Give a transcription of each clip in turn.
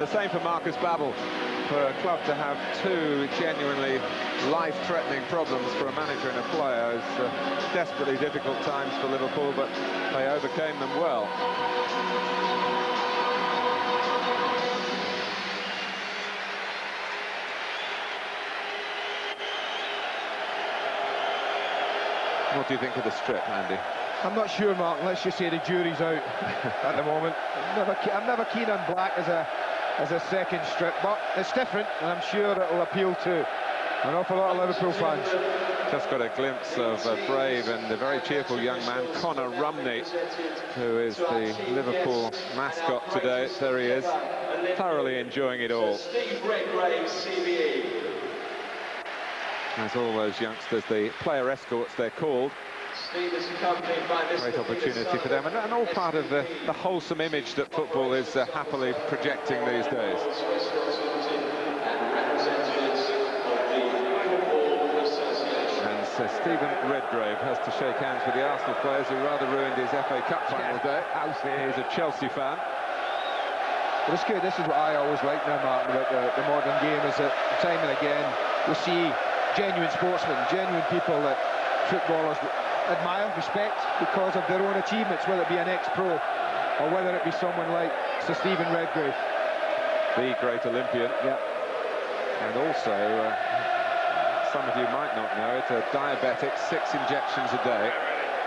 the same for Marcus Babbel. For a club to have two genuinely life-threatening problems for a manager and a player is desperately difficult times for Liverpool, but they overcame them well. What do you think of the strip, Andy? I'm not sure, Mark. Let's just say the jury's out at the moment. I'm never keen on black as a second strip, but it's different, and I'm sure it'll appeal to an awful lot of Liverpool fans. Just got a glimpse of a brave and a very cheerful young man, Connor Rumney, who is the Liverpool mascot today. There he is, thoroughly enjoying it all. As all those youngsters, the player escorts they're called. Great opportunity for them, and all part of the wholesome image that football is happily projecting these days. And Stephen Redgrave has to shake hands with the Arsenal players who rather ruined his FA Cup final day. He's a Chelsea fan. But it's good. This is what I always like now, Martin, about the modern game, is that time and again we see genuine sportsmen, genuine people that footballers admire, respect because of their own achievements, whether it be an ex-pro or whether it be someone like Sir Stephen Redgrave, the great Olympian. Yeah. And also, some of you might not know it, a diabetic, 6 injections a day.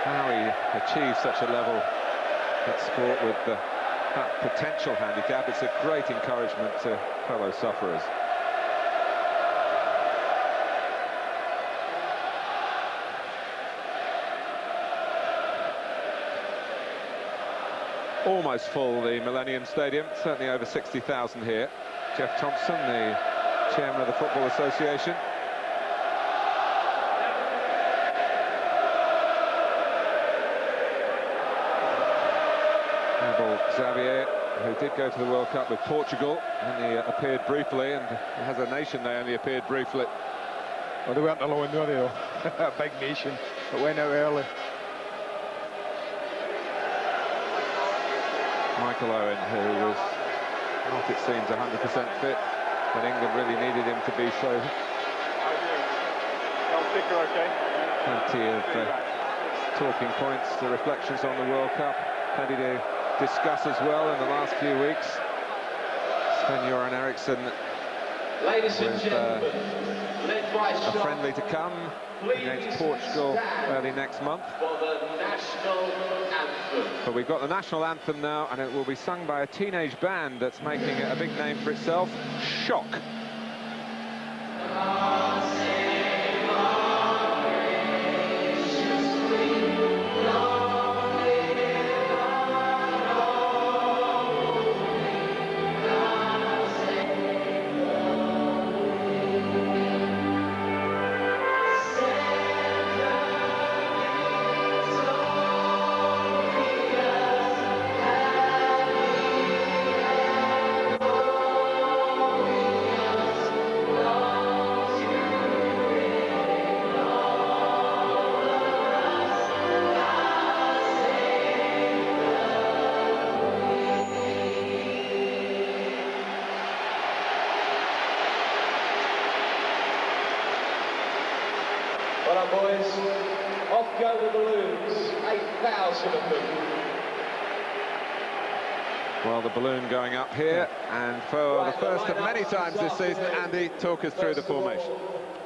How he achieved such a level at sport with that potential handicap. It's a great encouragement to fellow sufferers. Almost full, the Millennium Stadium, certainly over 60,000 here. Jeff Thompson, the chairman of the Football Association. Abel Xavier, who did go to the World Cup with Portugal, and he appeared briefly, and as a nation they only appeared briefly. Well, they weren't alone, were they, though? A big nation that went out early. Michael Owen, who was not, it seems, 100% fit, but England really needed him to be so. Plenty of talking points, the reflections on the World Cup, plenty to discuss as well in the last few weeks. Sven-Göran Eriksson with a friendly to come against Portugal early next month. But we've got the national anthem now, and it will be sung by a teenage band that's making a big name for itself, Shock. Well done, boys. Off go the balloons, 8,000 of them. Well, the balloon going up here, and for the first of many times this season, Andy, talk us through the formation.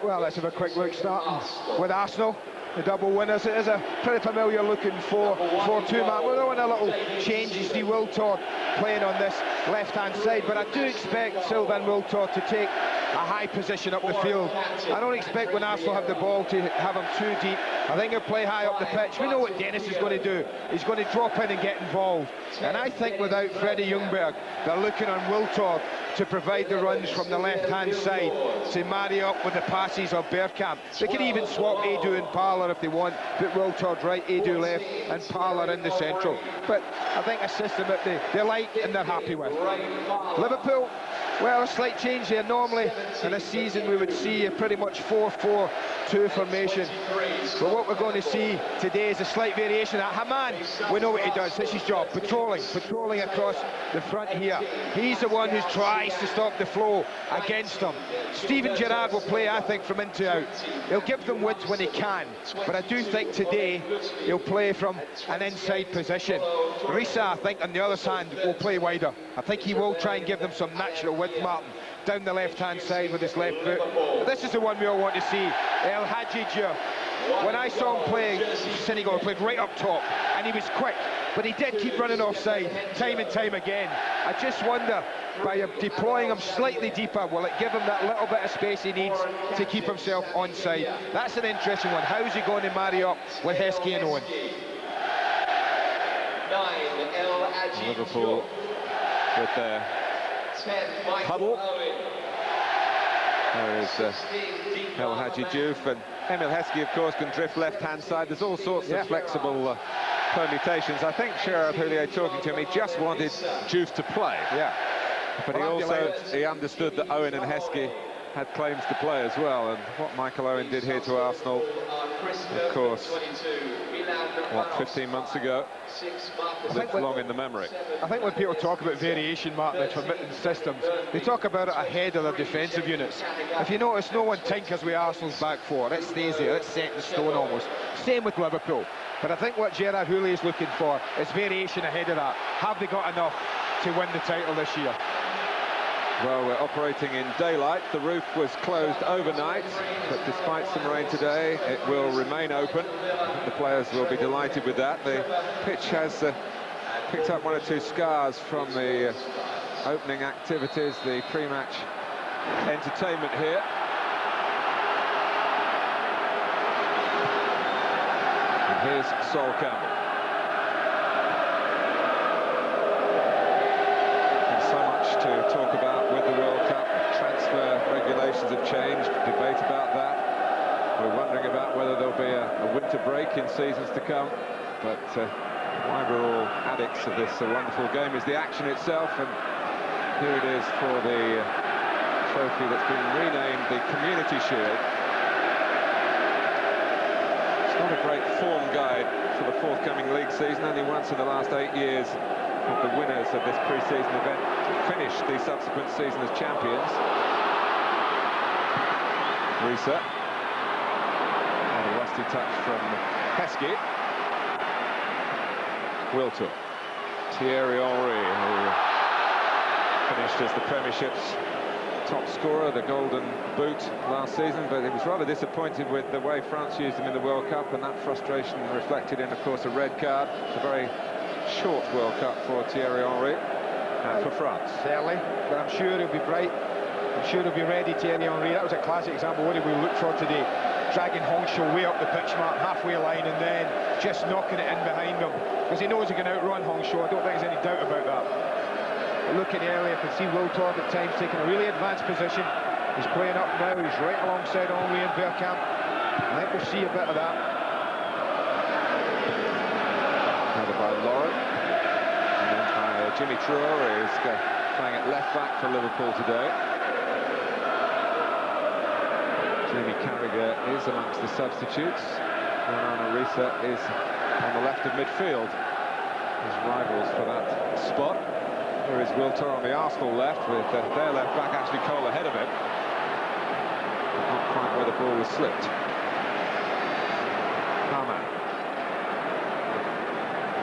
Well, let's have a quick look, starting with Arsenal, the double winners. It is a pretty familiar looking 4-4-2 man. We're doing a little change. You see Wiltord playing on this left-hand side, but I do expect Sylvain Wiltord to take a high position up the field. I don't expect when Arsenal have the ball to have him too deep. I think he'll play high up the pitch. We know what Dennis is going to do. He's going to drop in and get involved. And I think without Freddie Ljungberg, they're looking on Wiltord to provide the runs from the left-hand side to marry up with the passes of Bergkamp. They can even swap Edu and Parler if they want. Put Wiltord right, Edu left, and Parler in the central. But I think a system that they like and they're happy with. Liverpool, Well, a slight change here. Normally in a season we would see a pretty much 4-4-2 formation. But what we're going to see today is a slight variation. Haman, we know what he does. That's his job, patrolling across the front here. He's the one who tries to stop the flow against them. Steven Gerrard will play, I think, from in to out. He'll give them width when he can, but I do think today he'll play from an inside position. Risa, I think, on the other hand, will play wider. I think he will try and give them some natural width, Martin, down the left-hand side with his left foot. But this is the one we all want to see. El Hadji. When I saw him play Senegal, he played right up top, and he was quick, but he did keep running offside time and time again. I just wonder, by deploying him slightly deeper, will it give him that little bit of space he needs to keep himself onside? That's an interesting one. How's he going to marry up with Heskey and Owen? Liverpool with their huddle. There is El Hadji Diouf, and Emil Heskey, of course, can drift left-hand side. There's all sorts of flexible permutations. I think Gerrard Houllier, talking to him, he just wanted Diouf to play. Yeah. But he understood that Owen and Heskey had claims to play as well, and what Michael Owen did here to Arsenal, of course, what, 15 months ago, lives long in the memory. I think when people talk about variation, Martin, and intermittent systems, they talk about it ahead of their defensive units. If you notice, no one tinkers with Arsenal's back four. It stays there, it's set in stone almost. Same with Liverpool. But I think what Gerrard Houllier is looking for is variation ahead of that. Have they got enough to win the title this year? Well, we're operating in daylight. The roof was closed overnight, but despite some rain today, it will remain open. The players will be delighted with that. The pitch has picked up one or two scars from the opening activities, the pre-match entertainment here. And here's Sol Campbell. To talk about with the World Cup. Transfer regulations have changed, debate about that. We're wondering about whether there'll be a winter break in seasons to come, but why we're all addicts of this wonderful game is the action itself, and here it is for the trophy that's been renamed the Community Shield. It's not a great form guide for the forthcoming league season. Only once in the last 8 years have the winners of this pre-season event finished the subsequent season as champions. Risa. And a rusty touch from Heskey. Wiltord. Thierry Henry, who finished as the Premiership's top scorer, the Golden Boot last season, but he was rather disappointed with the way France used him in the World Cup, and that frustration reflected in, of course, a red card. It's a very short World Cup for Thierry Henry and for France. Certainly, but I'm sure he'll be bright. I'm sure he'll be ready, Thierry Henry. That was a classic example. What did we look for today? Dragging Hongsho way up the pitch mark, halfway line, and then just knocking it in behind him, because he knows he can outrun Hongsho. I don't think there's any doubt about that. But looking earlier, you can see Wiltord at times taking a really advanced position. He's playing up now. He's right alongside Henry and Bergkamp. I think we'll see a bit of that. By Lauren, and then by Jimmy Traore, is playing at left back for Liverpool today. Jamie Carragher is amongst the substitutes. Rana Risa is on the left of midfield. His rivals for that spot. There is Wiltord on the Arsenal left, with their left back Ashley Cole ahead of him. Not quite where the ball was slipped. Haman.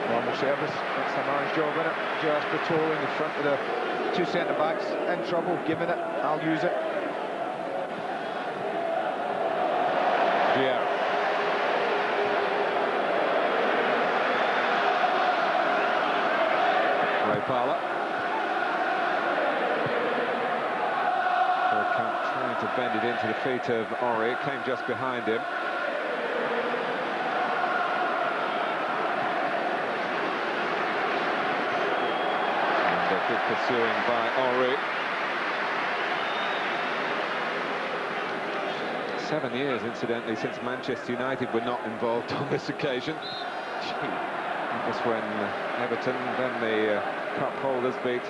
Normal service, that's a man's job, isn't it? Just patrolling the front of the two centre-backs, in trouble, giving it, I'll use it. Yeah. Ray Parlour. Bergkamp trying to bend it into the feet of Henry, it came just behind him. Good pursuing by Henry. 7 years, incidentally, since Manchester United were not involved on this occasion. That was when Everton, then the cup holders, beat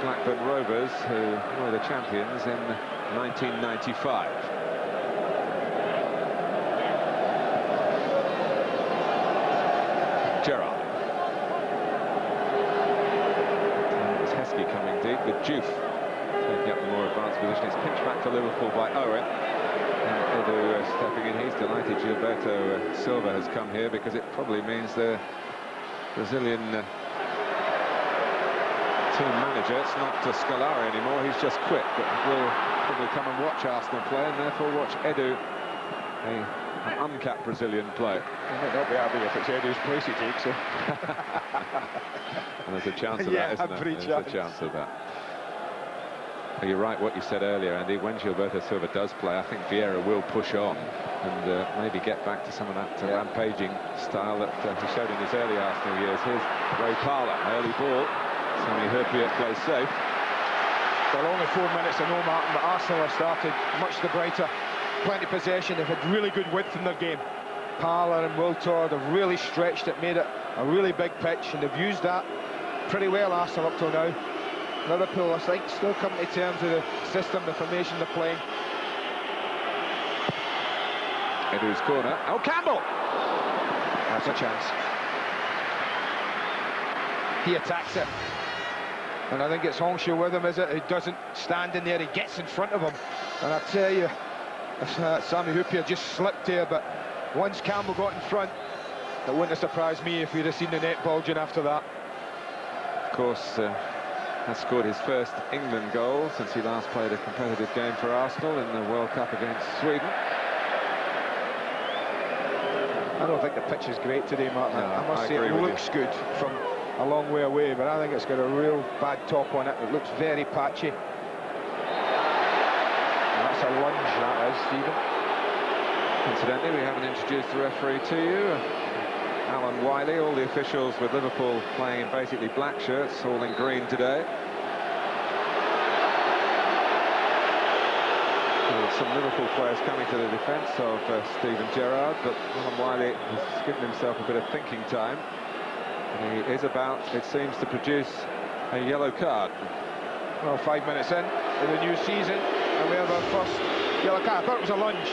Blackburn Rovers, who were the champions in 1995. Gerrard. And it was Heskey coming deep with Juve taking up the more advanced position. It's pinched back to Liverpool by Owen. And Edu stepping in. He's delighted Gilberto Silva has come here, because it probably means the Brazilian team manager, it's not Scolari anymore, he's just quit, but will probably come and watch Arsenal play, and therefore watch Edu, an uncapped Brazilian play. I might not be happy if it's Edu's place he takes, so. And there's a chance of yeah, that, isn't there? There's a chance of that. Well, you're right what you said earlier, Andy. When Gilberto Silva does play, I think Vieira will push on and maybe get back to some of that rampaging style that he showed in his early Arsenal years. Here's Ray Parlour, early ball. Sami Hyypiä plays safe. Well, only 4 minutes, I know, Martin, but Arsenal have started much the brighter. Plenty of possession, they've had really good width in their game. Parlour and Wiltord have really stretched it, made it a really big pitch, and they've used that pretty well, Arsenal, up till now. Liverpool, I think, still coming to terms with the system, the formation they're playing. Edu's corner. Oh, Campbell! That's a chance. He attacks it. And I think it's Hongshu with him, is it? He doesn't stand in there, he gets in front of him. And I tell you, Sami Hyypiä just slipped there, but once Campbell got in front, it wouldn't have surprised me if we'd have seen the net bulging after that. Of course, has scored his first England goal since he last played a competitive game for Arsenal in the World Cup against Sweden. I don't think the pitch is great today, Martin. No, I must say it looks good from a long way away, but I think it's got a real bad top on it. It looks very patchy. And that's a lunge, that is, Stephen. Incidentally, we haven't introduced the referee to you. Alan Wiley, all the officials with Liverpool playing in basically black shirts, all in green today. Some Liverpool players coming to the defence of Steven Gerrard, but Alan Wiley has given himself a bit of thinking time. And he is about, it seems, to produce a yellow card. Well, 5 minutes in the new season, and we have our first yellow card. I thought it was a lunge.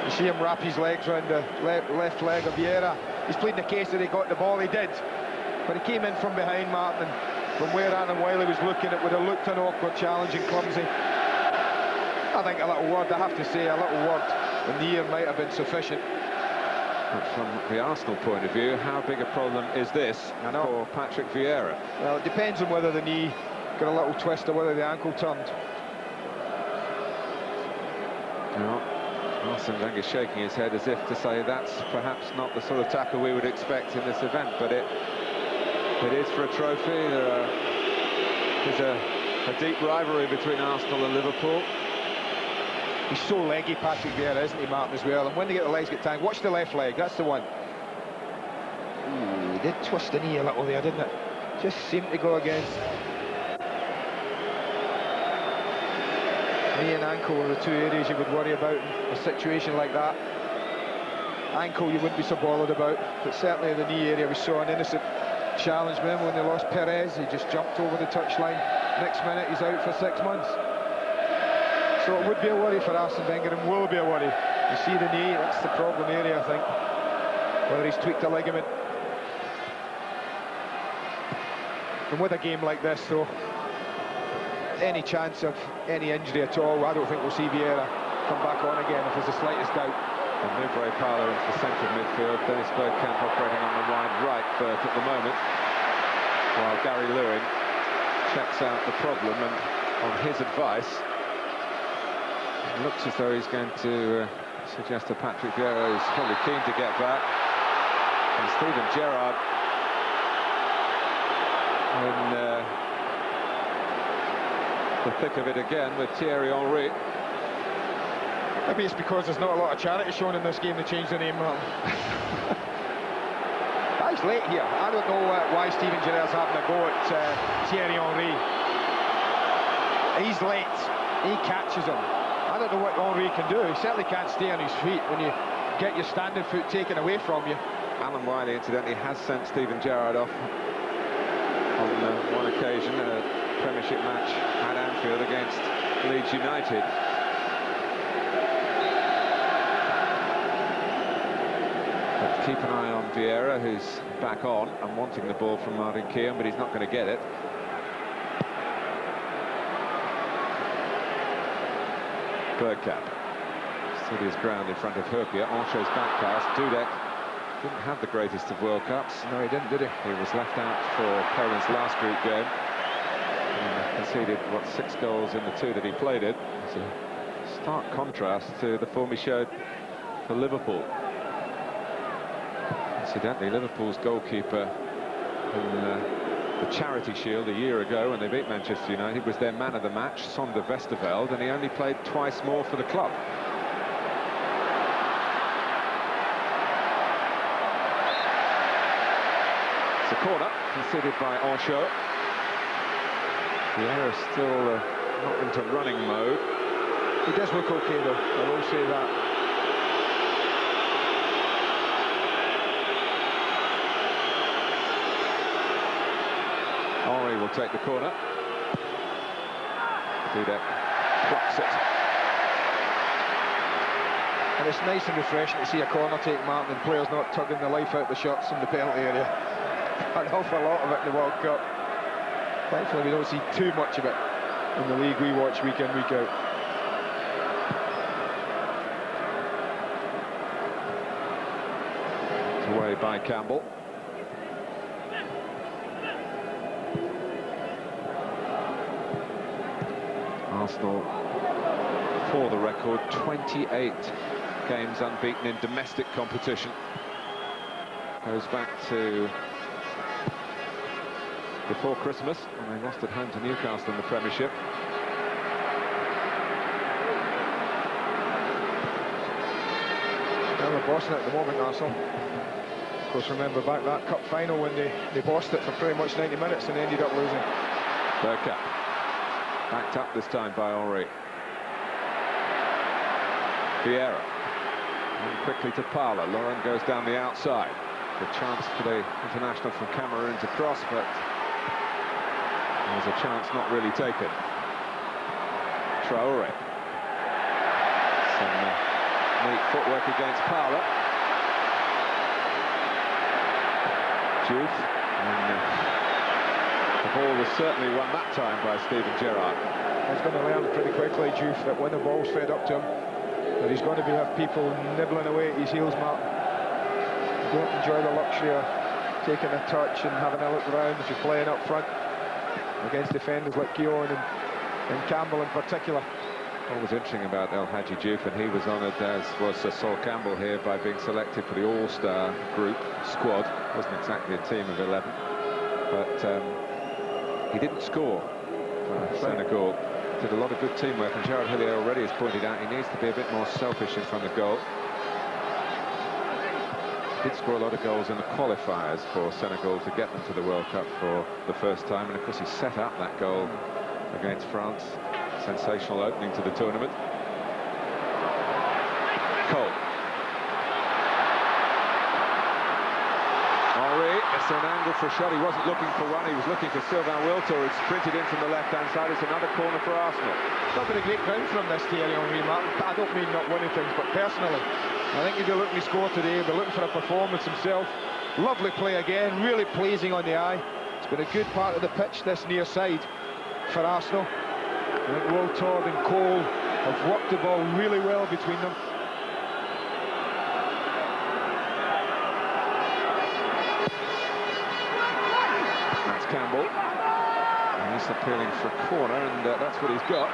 You see him wrap his legs around the left leg of Vieira. He's pleading the case that he got the ball, he did. But he came in from behind, Martin, and from where Alan Wiley was looking, it would have looked an awkward, challenging, clumsy. I think a little word, I have to say, a little word in the ear might have been sufficient. But from the Arsenal point of view, how big a problem is this for Patrick Vieira? Well, it depends on whether the knee got a little twist or whether the ankle turned. No. Arsène Wenger shaking his head as if to say that's perhaps not the sort of tackle we would expect in this event, but it is for a trophy. There's a deep rivalry between Arsenal and Liverpool. He's so leggy, Patrick Vieira, isn't he, Martin, as well? And when they get the legs get tangled, watch the left leg, that's the one. Ooh, he did twist the knee a little there, didn't it? Just seemed to go against. Knee and ankle are the two areas you would worry about in a situation like that. Ankle you wouldn't be so bothered about, but certainly in the knee area we saw an innocent challenge. Remember when they lost Perez, he just jumped over the touchline. Next minute he's out for 6 months. So it would be a worry for Arsène Wenger, and will be a worry. You see the knee, that's the problem area, I think. Whether he's tweaked a ligament. And with a game like this, though, any chance of any injury at all, I don't think we'll see Vieira come back on again if there's the slightest doubt. And move Ray Parlour into the centre of midfield. Dennis Bergkamp operating on the wide right berth at the moment, while Gary Lewin checks out the problem, and on his advice, it looks as though he's going to suggest to Patrick Vieira, who's probably keen to get back. And Steven Gerrard in the thick of it again with Thierry Henry. Maybe it's because there's not a lot of charity shown in this game to change the name, Martin. He's late here. I don't know why Steven Gerrard's having a go at Thierry Henry. He's late. He catches him. I don't know what Henry can do. He certainly can't stay on his feet when you get your standing foot taken away from you. Alan Wiley, incidentally, has sent Steven Gerrard off on one occasion, a Premiership match at Anfield against Leeds United. But keep an eye on Vieira, who's back on and wanting the ball from Martin Keown, but he's not going to get it. Bergkamp stood his ground in front of Hyypiä. Ancho's back pass. Dudek didn't have the greatest of World Cups. No, he didn't, did he? He was left out for Poland's last group game. And conceded, what, 6 goals in the 2 that he played in. It's a stark contrast to the form he showed for Liverpool. Incidentally, Liverpool's goalkeeper in the Charity Shield a year ago when they beat Manchester United was their man of the match, Sander Westerveld, and he only played twice more for the club. It's a corner conceded by Ancho. Vieira still not into running mode. He does look okay though, I will say that. Henry will take the corner. Dudek blocks it. And it's nice and refreshing to see a corner take, Martin, and players not tugging the life out the shots in the penalty area. An awful lot of it in the World Cup. Thankfully we don't see too much of it in the league we watch week in, week out. It's away by Campbell. Arsenal, for the record, 28 games unbeaten in domestic competition. Goes back to before Christmas, when they lost at home to Newcastle in the Premiership. Now they're bossing it at the moment, Arsenal. Of course, remember back that cup final when they bossed it for pretty much 90 minutes and ended up losing. Bergkamp. Backed up this time by Henry. Vieira. And quickly to Parla. Lauren goes down the outside. Good chance for the international from Cameroon to cross, but there's a chance not really taken. Traoré. Some neat footwork against Parla. Juve. And the ball was certainly run that time by Steven Gerrard. He's going to learn pretty quickly, Juve, that when the ball's fed up to him, that he's going to have people nibbling away at his heels, Mark. You don't enjoy the luxury of taking a touch and having a look around if you're playing up front against defenders like Keown and Campbell in particular. What was interesting about El Hadji Diouf, and he was honoured, as was Sir Sol Campbell here, by being selected for the All-Star group squad. Wasn't exactly a team of 11, but he didn't score for Senegal. Did a lot of good teamwork, and Gerard Hillier already has pointed out he needs to be a bit more selfish in front of goal. Did score a lot of goals in the qualifiers for Senegal to get them to the World Cup for the first time, and of course he set up that goal against France. Sensational opening to the tournament. Cole. Henry, it's an angle for a shot. He wasn't looking for one, he was looking for Sylvain Wiltord, who sprinted in from the left-hand side. It's another corner for Arsenal. It's not been a great ground from this Thierry Henry, Martin. I don't mean not winning things, but personally, I think he'd be looking to score today, he'd be looking for a performance himself. Lovely play again, really pleasing on the eye. It's been a good part of the pitch, this near side, for Arsenal. I think Wiltord and Cole have worked the ball really well between them. That's Campbell. And he's appealing for a corner, and that's what he's got.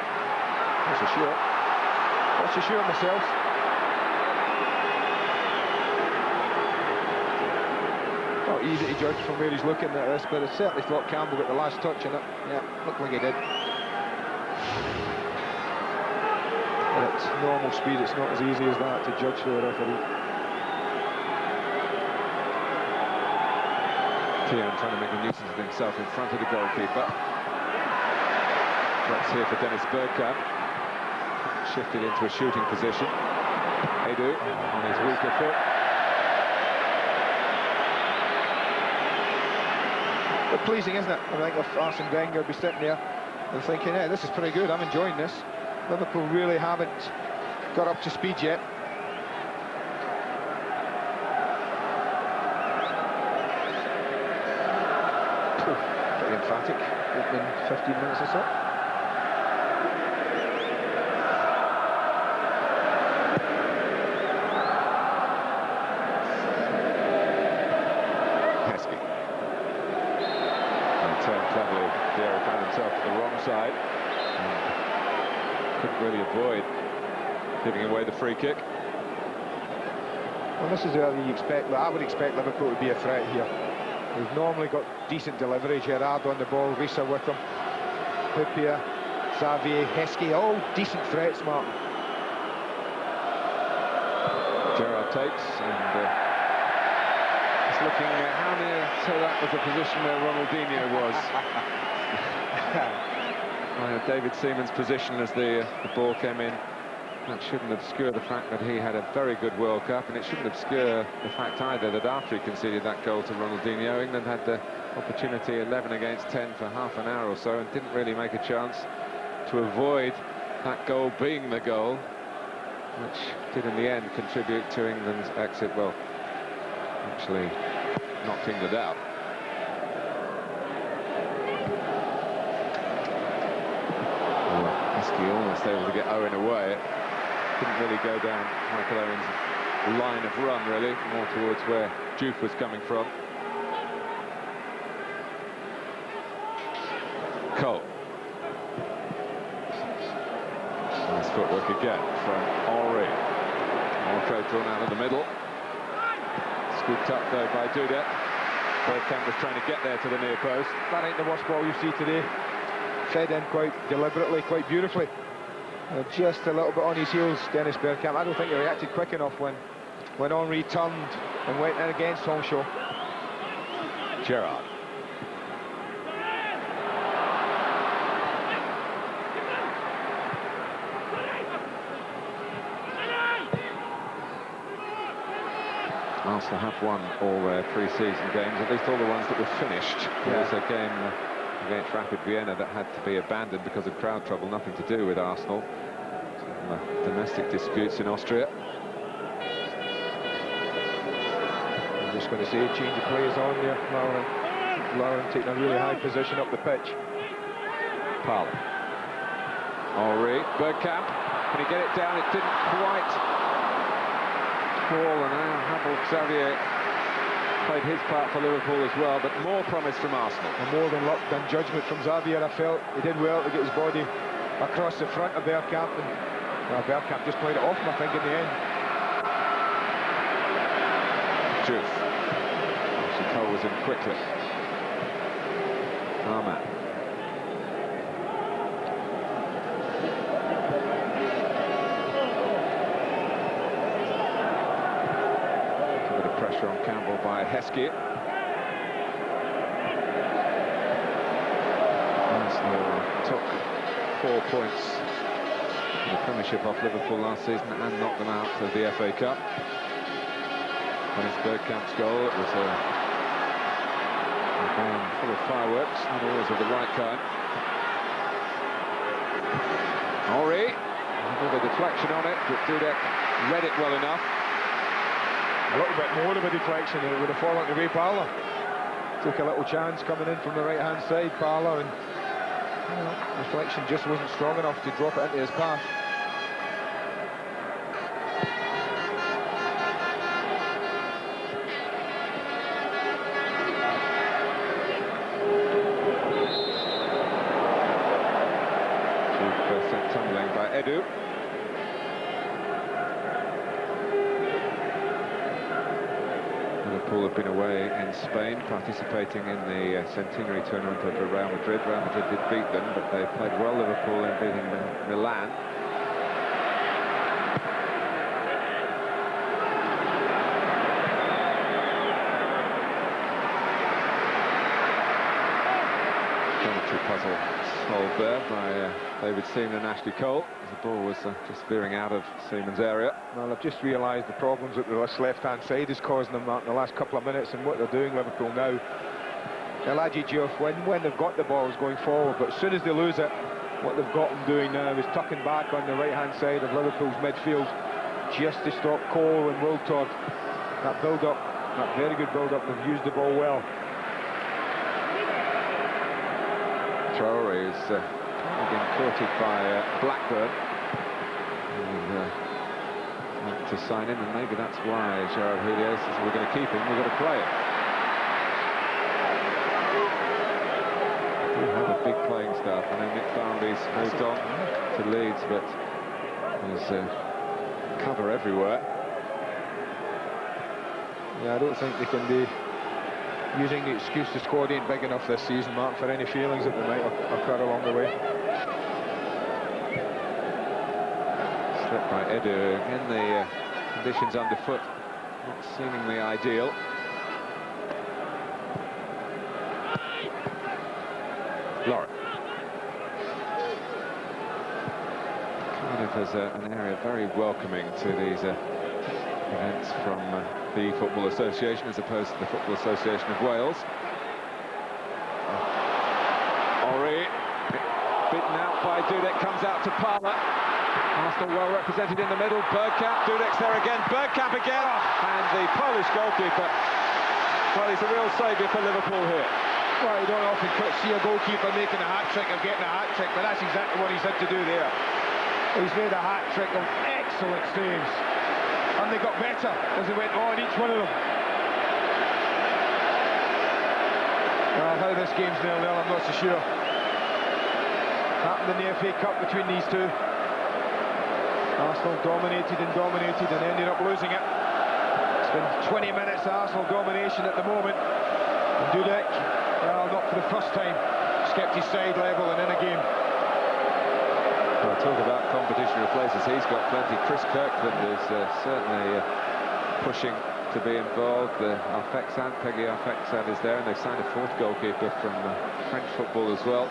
That's a shot. That's a shot myself. Not easy to judge from where he's looking at this, but I certainly thought Campbell got the last touch on it. Yeah, looked like he did. At normal speed, it's not as easy as that to judge for the referee. Keown trying to make a nuisance of himself in front of the goalkeeper. Drops here for Dennis Bergkamp. Shifted into a shooting position. Edu on his weaker foot. But pleasing, isn't it? I think if Arsène Wenger would be sitting there and thinking, hey, this is pretty good, I'm enjoying this. Liverpool really haven't got up to speed yet. Pretty emphatic, opening 15 minutes or so. Cleverly, Gerrard found himself to the wrong side. Couldn't really avoid giving away the free kick. Well, this is where you expect. I would expect Liverpool to be a threat here. We've normally got decent delivery. Gerrard on the ball, Risa with them, Hyypiä, Xavier, Heskey, all decent threats, Martin. Gerrard takes and. Looking at how near to that was the position where Ronaldinho was. David Seaman's position as the ball came in. That shouldn't obscure the fact that he had a very good World Cup, and it shouldn't obscure the fact either that after he conceded that goal to Ronaldinho, England had the opportunity 11 against 10 for half an hour or so and didn't really make a chance to avoid that goal being the goal, which did in the end contribute to England's exit. Well, actually knocked England out. Heskey almost able to get Owen away. It didn't really go down Michael Owen's line of run, really, more towards where Juve was coming from. Cole. Nice footwork again from Henry. Henry drawn out of the middle. Scooped up though by Dudek. Bergkamp was trying to get there to the near post. That ain't the worst ball you see today. Fed in quite deliberately, quite beautifully. Just a little bit on his heels, Dennis Bergkamp. I don't think he reacted quick enough when Henry turned and went in against Honshaw. Gerrard. Arsenal have won all their pre-season games, at least all the ones that were finished. There was a game against Rapid Vienna that had to be abandoned because of crowd trouble, nothing to do with Arsenal. Some domestic disputes in Austria. I'm just going to say, change of players on there. Lauren taking a really high position up the pitch. Parlour. Henry, Bergkamp. Can he get it down? It didn't quite fall, and now Xavier played his part for Liverpool as well, but more promise from Arsenal. And more than luck than judgment from Xavier. I felt he did well to get his body across the front of Bergkamp, and Bergkamp just played it off him, I think, in the end. Juve. Cole was in quickly. Arman. Pressure on Campbell by Heskey. Arsenal took 4 points in the Premiership off Liverpool last season and knocked them out of the FA Cup. Dennis Bergkamp's goal, it was a game full of fireworks, not always of the right kind. Henry, with a deflection on it, but Dudek read it well enough. A little bit more of a deflection, and it would have fallen to Ray Parlour. Took a little chance coming in from the right-hand side, Parlour, and deflection just wasn't strong enough to drop it into his path. Sent tumbling by Edu. Liverpool have been away in Spain, participating in the centenary tournament over Real Madrid. Real Madrid did beat them, but they played well, Liverpool, in beating Milan. Geometry puzzle solved there by David Seaman and Ashley Cole. The ball was just veering out of Seaman's area. Well, I've just realised the problems that the left-hand side is causing them, Mark, in the last couple of minutes, and what they're doing, Liverpool now, Elijah Diouf, when they've got the balls going forward, but as soon as they lose it, what they've got them doing now is tucking back on the right-hand side of Liverpool's midfield just to stop Cole and Wiltord. That build-up, that very good build-up, they've used the ball well. Traore is being courted by Blackburn. To sign him, and maybe that's why Gerrard Hyypiä says we're going to keep him, we've got to play him. We have a big playing staff. I know Nick Barmby's moved on to Leeds, but there's cover everywhere. Yeah, I don't think they can be using the excuse the squad ain't big enough this season, Mark, for any feelings that they might occur along the way. Slip by Edu. Again, the conditions underfoot not seemingly ideal. Lauren. Cardiff is an area very welcoming to these events from the Football Association as opposed to the Football Association of Wales. Ori, beaten out by Dudek, comes out to Palmer. Arsenal well represented in the middle. Bergkamp, Dudek's there again. Bergkamp again, and the Polish goalkeeper. Well, he's a real saviour for Liverpool here. Well, you don't often see a goalkeeper making a hat-trick or getting a hat-trick, but that's exactly what he's had to do there. He's made a hat-trick of excellent saves, and they got better as they went on, each one of them. Well, how this game's 0-0, I'm not so sure. Happened in the FA Cup between these two. Arsenal dominated and ended up losing it. It's been 20 minutes of Arsenal domination at the moment. And Dudek, well, not for the first time, kept his side level and in a game. Well, talk about competition replaces. He's got plenty. Chris Kirkland is certainly pushing to be involved. Arfexad, Peggy Arfexad is there, and they've signed a fourth goalkeeper from French football as well.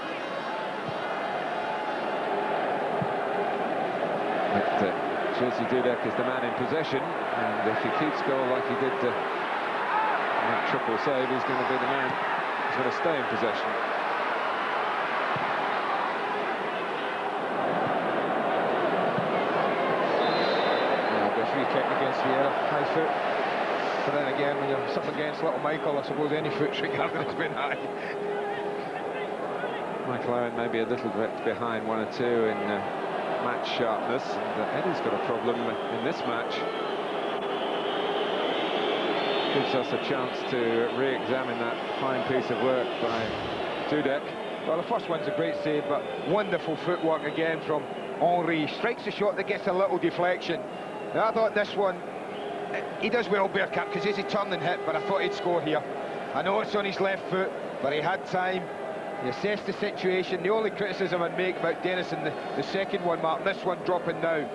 But Jerzy Dudek is the man in possession, and if he keeps goal like he did that triple save, he's going to be the man who's going to stay in possession. Free kick against Vieira, high foot. But then again, when you're up against little Michael, I suppose any foot's regarded as being high. Michael Owen maybe a little bit behind 1 or 2 in match sharpness, and Eddie's got a problem in this match. Gives us a chance to re-examine that fine piece of work by Dudek. Well, the first one's a great save, but wonderful footwork again from Henry. Strikes a shot that gets a little deflection. Now, I thought this one, he does well, Bergkamp, because he's a turning hit, but I thought he'd score here. I know it's on his left foot, but he had time. He assessed the situation. The only criticism I'd make about Denison, the second one, Mark, this one dropping now,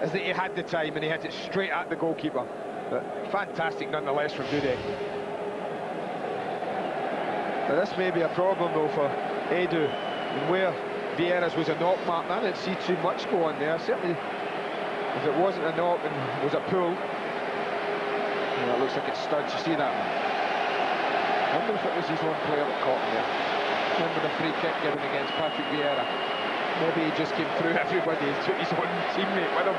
is that he had the time and he hit it straight at the goalkeeper. But fantastic nonetheless from Dudek. Now, this may be a problem, though, for Edu, and where Vieira's was a knock, Mark. I didn't see too much go on there. Certainly, if it wasn't a knock and it was a pull, well, it looks like it's studs. You see that? I wonder if it was his own player that caught him there. Remember the free kick given against Patrick Vieira? Maybe he just came through everybody and took his own teammate with him.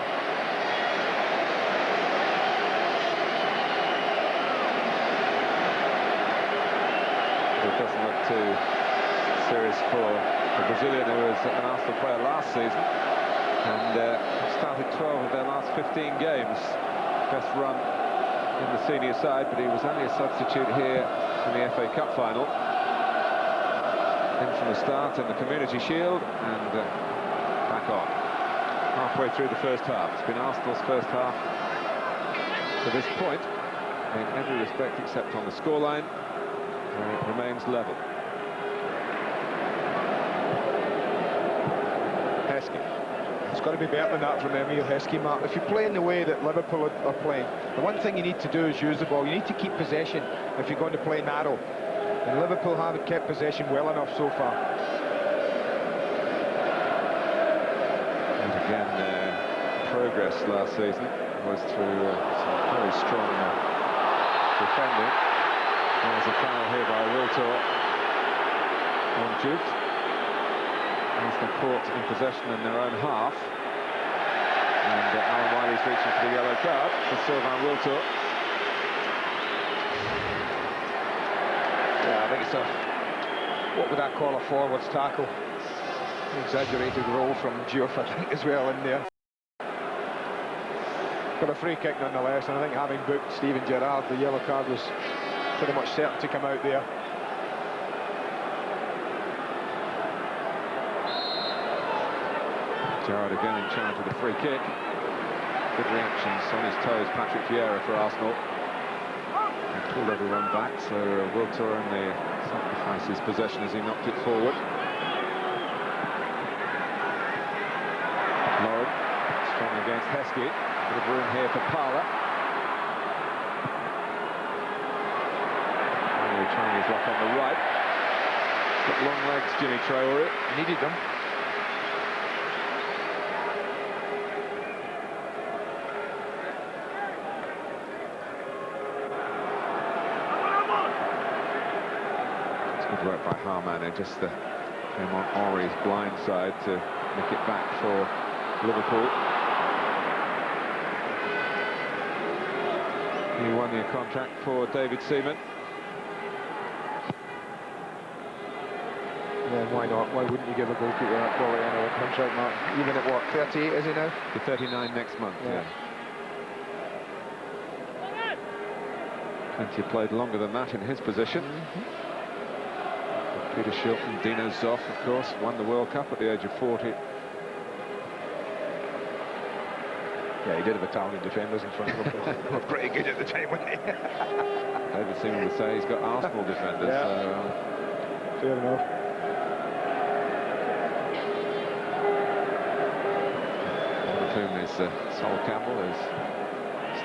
It doesn't look too serious for the Brazilian, who was an Arsenal player last season, and started 12 of their last 15 games. Best run in the senior side, but he was only a substitute here in the FA Cup final. In from the start in the Community Shield, and back on. Halfway through the first half. It's been Arsenal's first half to this point, in every respect except on the scoreline, where it remains level. Heskey. It's got to be better than that from Emile Heskey, Mark. If you're playing the way that Liverpool are playing, the one thing you need to do is use the ball. You need to keep possession if you're going to play narrow. And Liverpool haven't kept possession well enough so far. And again, progress last season was through some very strong defending. There's a foul here by Wiltord. on Juve. Arsenal caught in possession in their own half. And Alan Wiley's reaching for the yellow card for Sylvain Wiltord. Yeah, I think it's a, what would I call a forwards tackle? Exaggerated role from Diouf, I think, as well in there. But a free kick nonetheless, and I think having booked Steven Gerrard, the yellow card was pretty much certain to come out there. Gerrard again in charge of the free kick. Good reactions on his toes, Patrick Vieira for Arsenal. And pulled everyone back, so Wiltord only sacrificed his possession as he knocked it forward. Lauren, strong against Heskey. Bit of room here for Parler. Finally trying his luck on the right. Got long legs, Jimmy Traore. Needed them. Good work by Harman, and just came on Henry's blind side to nick it back for Liverpool. He won the contract for David Seaman. Yeah, why not? Why wouldn't you give a goalkeeper that quality another contract, Mark? Even at what, 38 is he now? To 39 next month, yeah. Plenty played longer than that in his position. Peter Shilton, Dino Zoff, of course, won the World Cup at the age of 40. Yeah, he did have Italian defenders in front of him. Were pretty good at the time, weren't they? David Seaman would say he's got Arsenal defenders. Yeah. So, fair enough. one of whom is Sol Campbell, is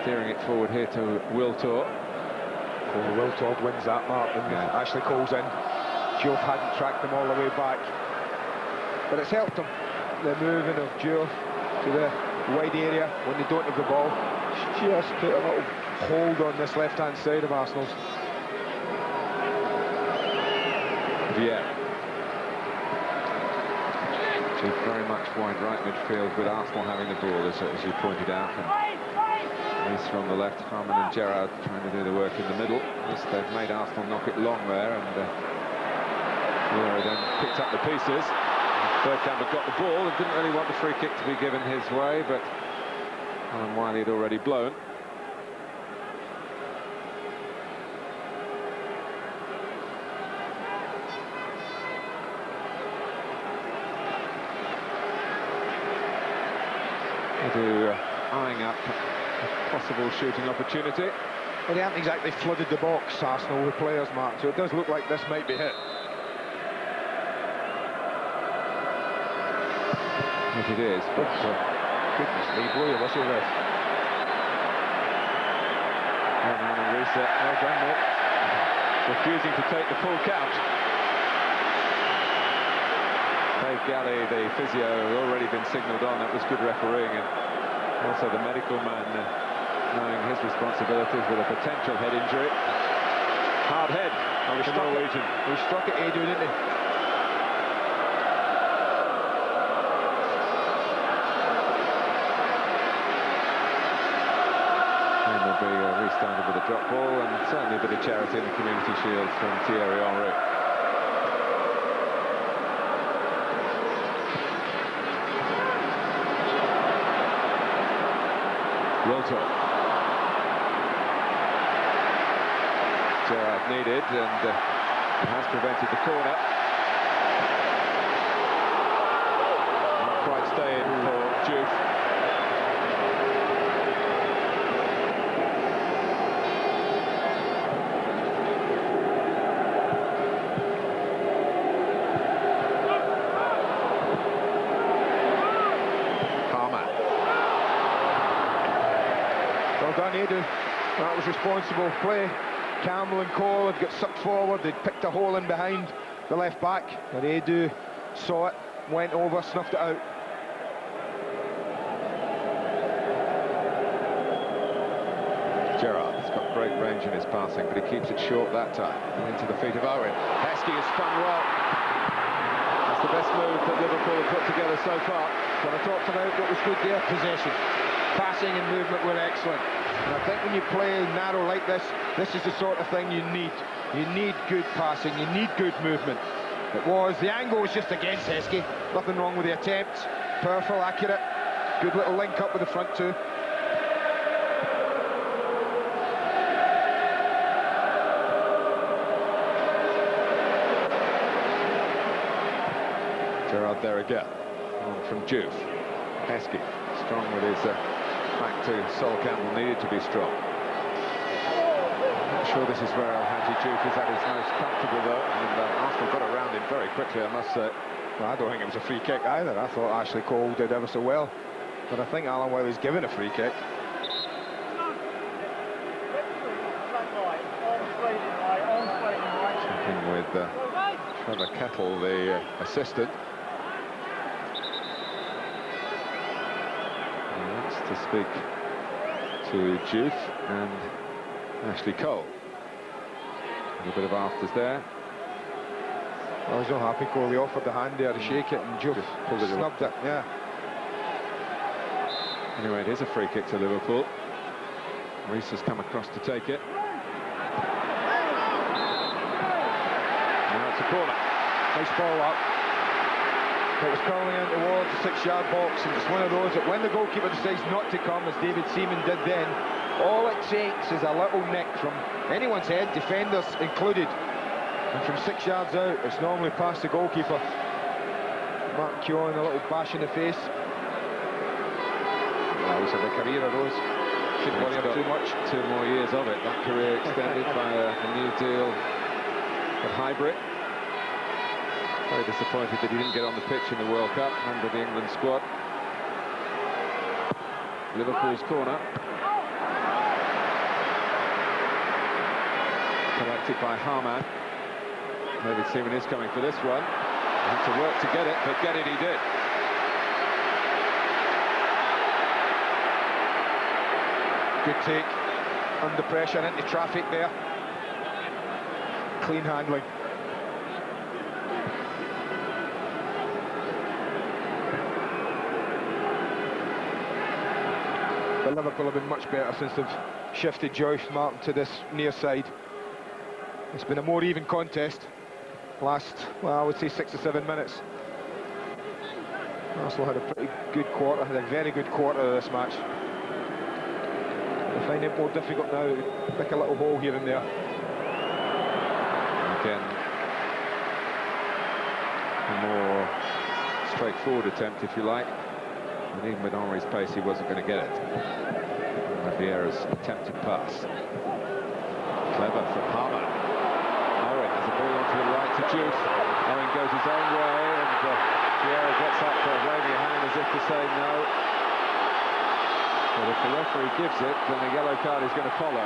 steering it forward here to Wiltord. Well, Wiltord wins that, Mark, and Ashley Cole's in. Diouf hadn't tracked them all the way back, but it's helped them. The moving of Diouf to the wide area when they don't have the ball. Just put a little hold on this left-hand side of Arsenal's. Yeah. She's very much wide right midfield with Arsenal having the ball, as you pointed out. And Lisa on the left, Harman and Gerrard trying to do the work in the middle. Yes, they've made Arsenal knock it long there, and Roy then picked up the pieces. Bergkamp had got the ball and didn't really want the free kick to be given his way, but Alan Wiley had already blown. Eyeing up a possible shooting opportunity. Well, they haven't exactly flooded the box, Arsenal, with players, Mark, so it does look like this might be hit. If it is, but goodness me, blow your whistle there. And reset, well done, Nick. Refusing to take the full count. Dave Galley, the physio, had already been signalled on. That was good refereeing, and also the medical man knowing his responsibilities with a potential head injury. Hard head on the Norwegian. He struck at Edu, didn't he? And will be restarted with a drop ball, and certainly a bit of charity in the Community Shield from Thierry Henry. Wiltord. Gerrard needed, and it has prevented the corner. Not quite staying for Diouf. That was responsible play. Campbell and Cole had got sucked forward, they'd picked a hole in behind the left back, and Edu saw it, went over, snuffed it out. Gerrard's got great range in his passing, but he keeps it short that time. And into the feet of Owen. Heskey has spun well. That's the best move that Liverpool have put together so far. What I talked about, what was good there, possession. Passing and movement were excellent. And I think when you play narrow like this, this is the sort of thing you need. You need good passing, you need good movement. The angle was just against Hyypiä. Nothing wrong with the attempt. Powerful, accurate. Good little link up with the front two. Gerrard there again. On from Juve. Hyypiä, strong with his back to Sol Campbell, needed to be strong. I'm not sure this is where Hadji Juve is at his most comfortable though, and Arsenal got around him very quickly, I must say. Well, I don't think it was a free kick either. I thought Ashley Cole did ever so well. But I think Alan Wiley's given a free kick. Checking with Trevor Kettle, the assistant. To speak to Juve and Ashley Cole. A little bit of afters there. I was not happy, Cole. He offered the hand there to shake it, and Juve pulled it snubbed it. Yeah. Anyway, it is a free kick to Liverpool. Reese has come across to take it. Now it's a corner. Nice ball up. It was curling in towards the 6-yard box, and it's one of those that when the goalkeeper decides not to come, as David Seaman did then, all it takes is a little nick from anyone's head, defenders included. And from 6 yards out, it's normally past the goalkeeper. Mark Keown, a little bash in the face. Well, he's had a career of those. Shouldn't worry about too much. 2 more years of it. That career extended by a new deal at Highbury. Very disappointed that he didn't get on the pitch in the World Cup under the England squad. Liverpool's corner. Collected by Harman. David Seaman is coming for this one. He had to work to get it, but get it he did. Good take. Under pressure into traffic there. Clean handling. But Liverpool have been much better since they've shifted Joyce Martin to this near side. It's been a more even contest. Last, well, I would say 6 or 7 minutes. Arsenal had a pretty good quarter, had a very good quarter of this match. They find it more difficult now to pick a little hole here and there. Again, a more straightforward attempt, if you like. And even with Henry's pace, he wasn't going to get it. Vieira's attempted pass. Clever from Harman. Owen has a ball onto the right to Juve. Owen goes his own way, and Vieira gets up for waving a hand as if to say no. But if the referee gives it, then the yellow card is going to follow.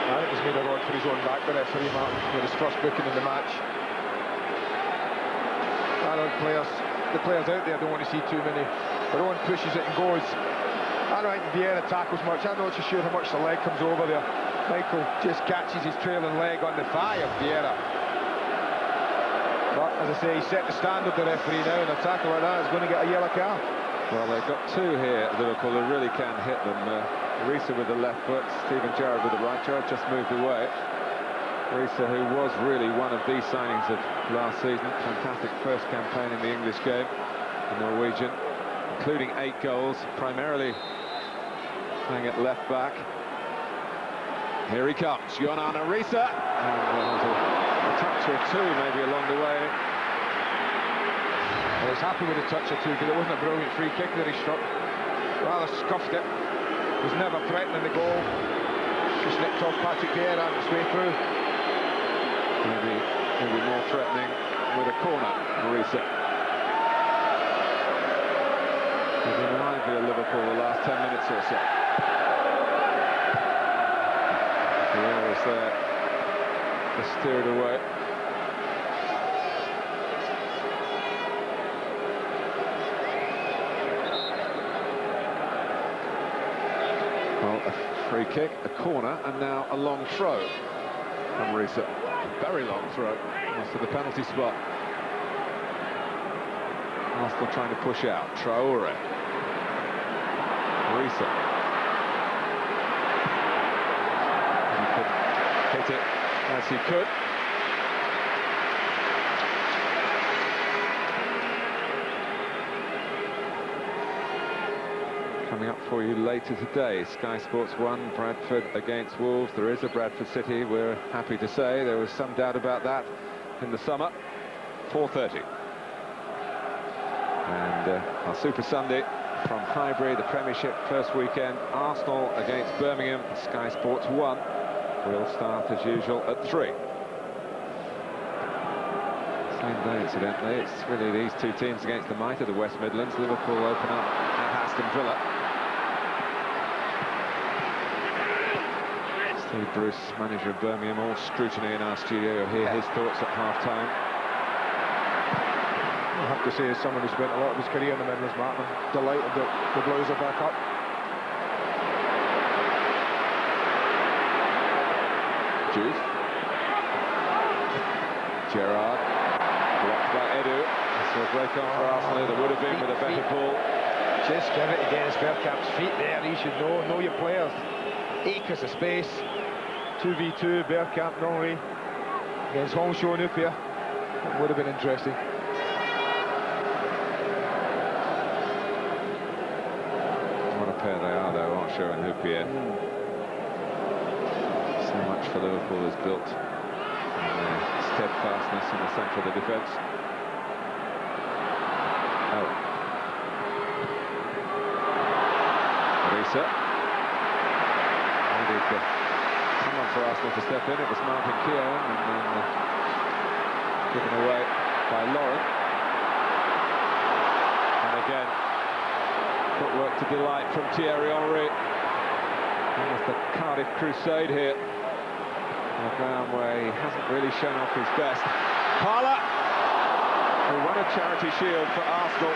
I think he's made a rod for his own back, the referee, Martin, with his first booking in the match. I know the players out there don't want to see too many. But Owen pushes it and goes. I don't think Vieira tackles much. I'm not so sure how much the leg comes over there. Michael just catches his trailing leg on the thigh of Vieira. But as I say, he set the standard, the referee, now, and a tackle like that is going to get a yellow card. Well, they've got 2 here at Liverpool who really can hit them. Risa with the left foot, Steven Gerrard with the right. Gerrard just moved away. Risa, who was really one of the signings of last season. Fantastic first campaign in the English game. The Norwegian, including 8 goals, primarily playing at left back. Here he comes, Ionana Risa. And there's a touch or 2 maybe along the way. I was happy with a touch or 2 because it wasn't a brilliant free kick that he struck. Rather scuffed it. Was never threatening the goal. Just nicked off Patrick Vieira on its way through. Maybe more threatening with a corner, Risa. He's been lively at Liverpool the last 10 minutes or so. Vieira is there. Just steered away. Well, a free kick, a corner, and now a long throw. from Risa. Very long throw. Almost to the penalty spot. Arsenal trying to push out. Traore. Risa. He could hit it as he could. Coming up for you later today, Sky Sports 1, Bradford against Wolves. There is a Bradford City, we're happy to say. There was some doubt about that in the summer. 4:30. And our Super Sunday from Highbury, the Premiership first weekend. Arsenal against Birmingham, Sky Sports 1. Will start as usual at 3. Same day, incidentally. It's really these two teams against the might of the West Midlands. Liverpool open up at Aston Villa. Steve Bruce, manager of Birmingham, all scrutiny in our studio. You'll hear his thoughts at half-time. I have to say, as someone who spent a lot of his career in the Midlands, Mark, I'm delighted that the Blues are back up. Juice. Gerrard. Blocked by Edu. So a break on for Arsenal. There would have been with a better ball. Just give it to Dennis Bergkamp's feet there. He should know your players. Acres of space. 2v2, Bergkamp normally against Sami Hyypiä. It would have been interesting. What a pair they are, though, Arsène and Hyypiä. So much for Liverpool is built on their steadfastness in the centre of the defence. Oh. Risa. Needed someone for Arsenal to step in. It was Martin Keown, and then given away by Lauren. And again, footwork to delight from Thierry Henry. Almost the Cardiff crusade here. On a ground where he hasn't really shown off his best. Parla, who won a charity shield for Arsenal.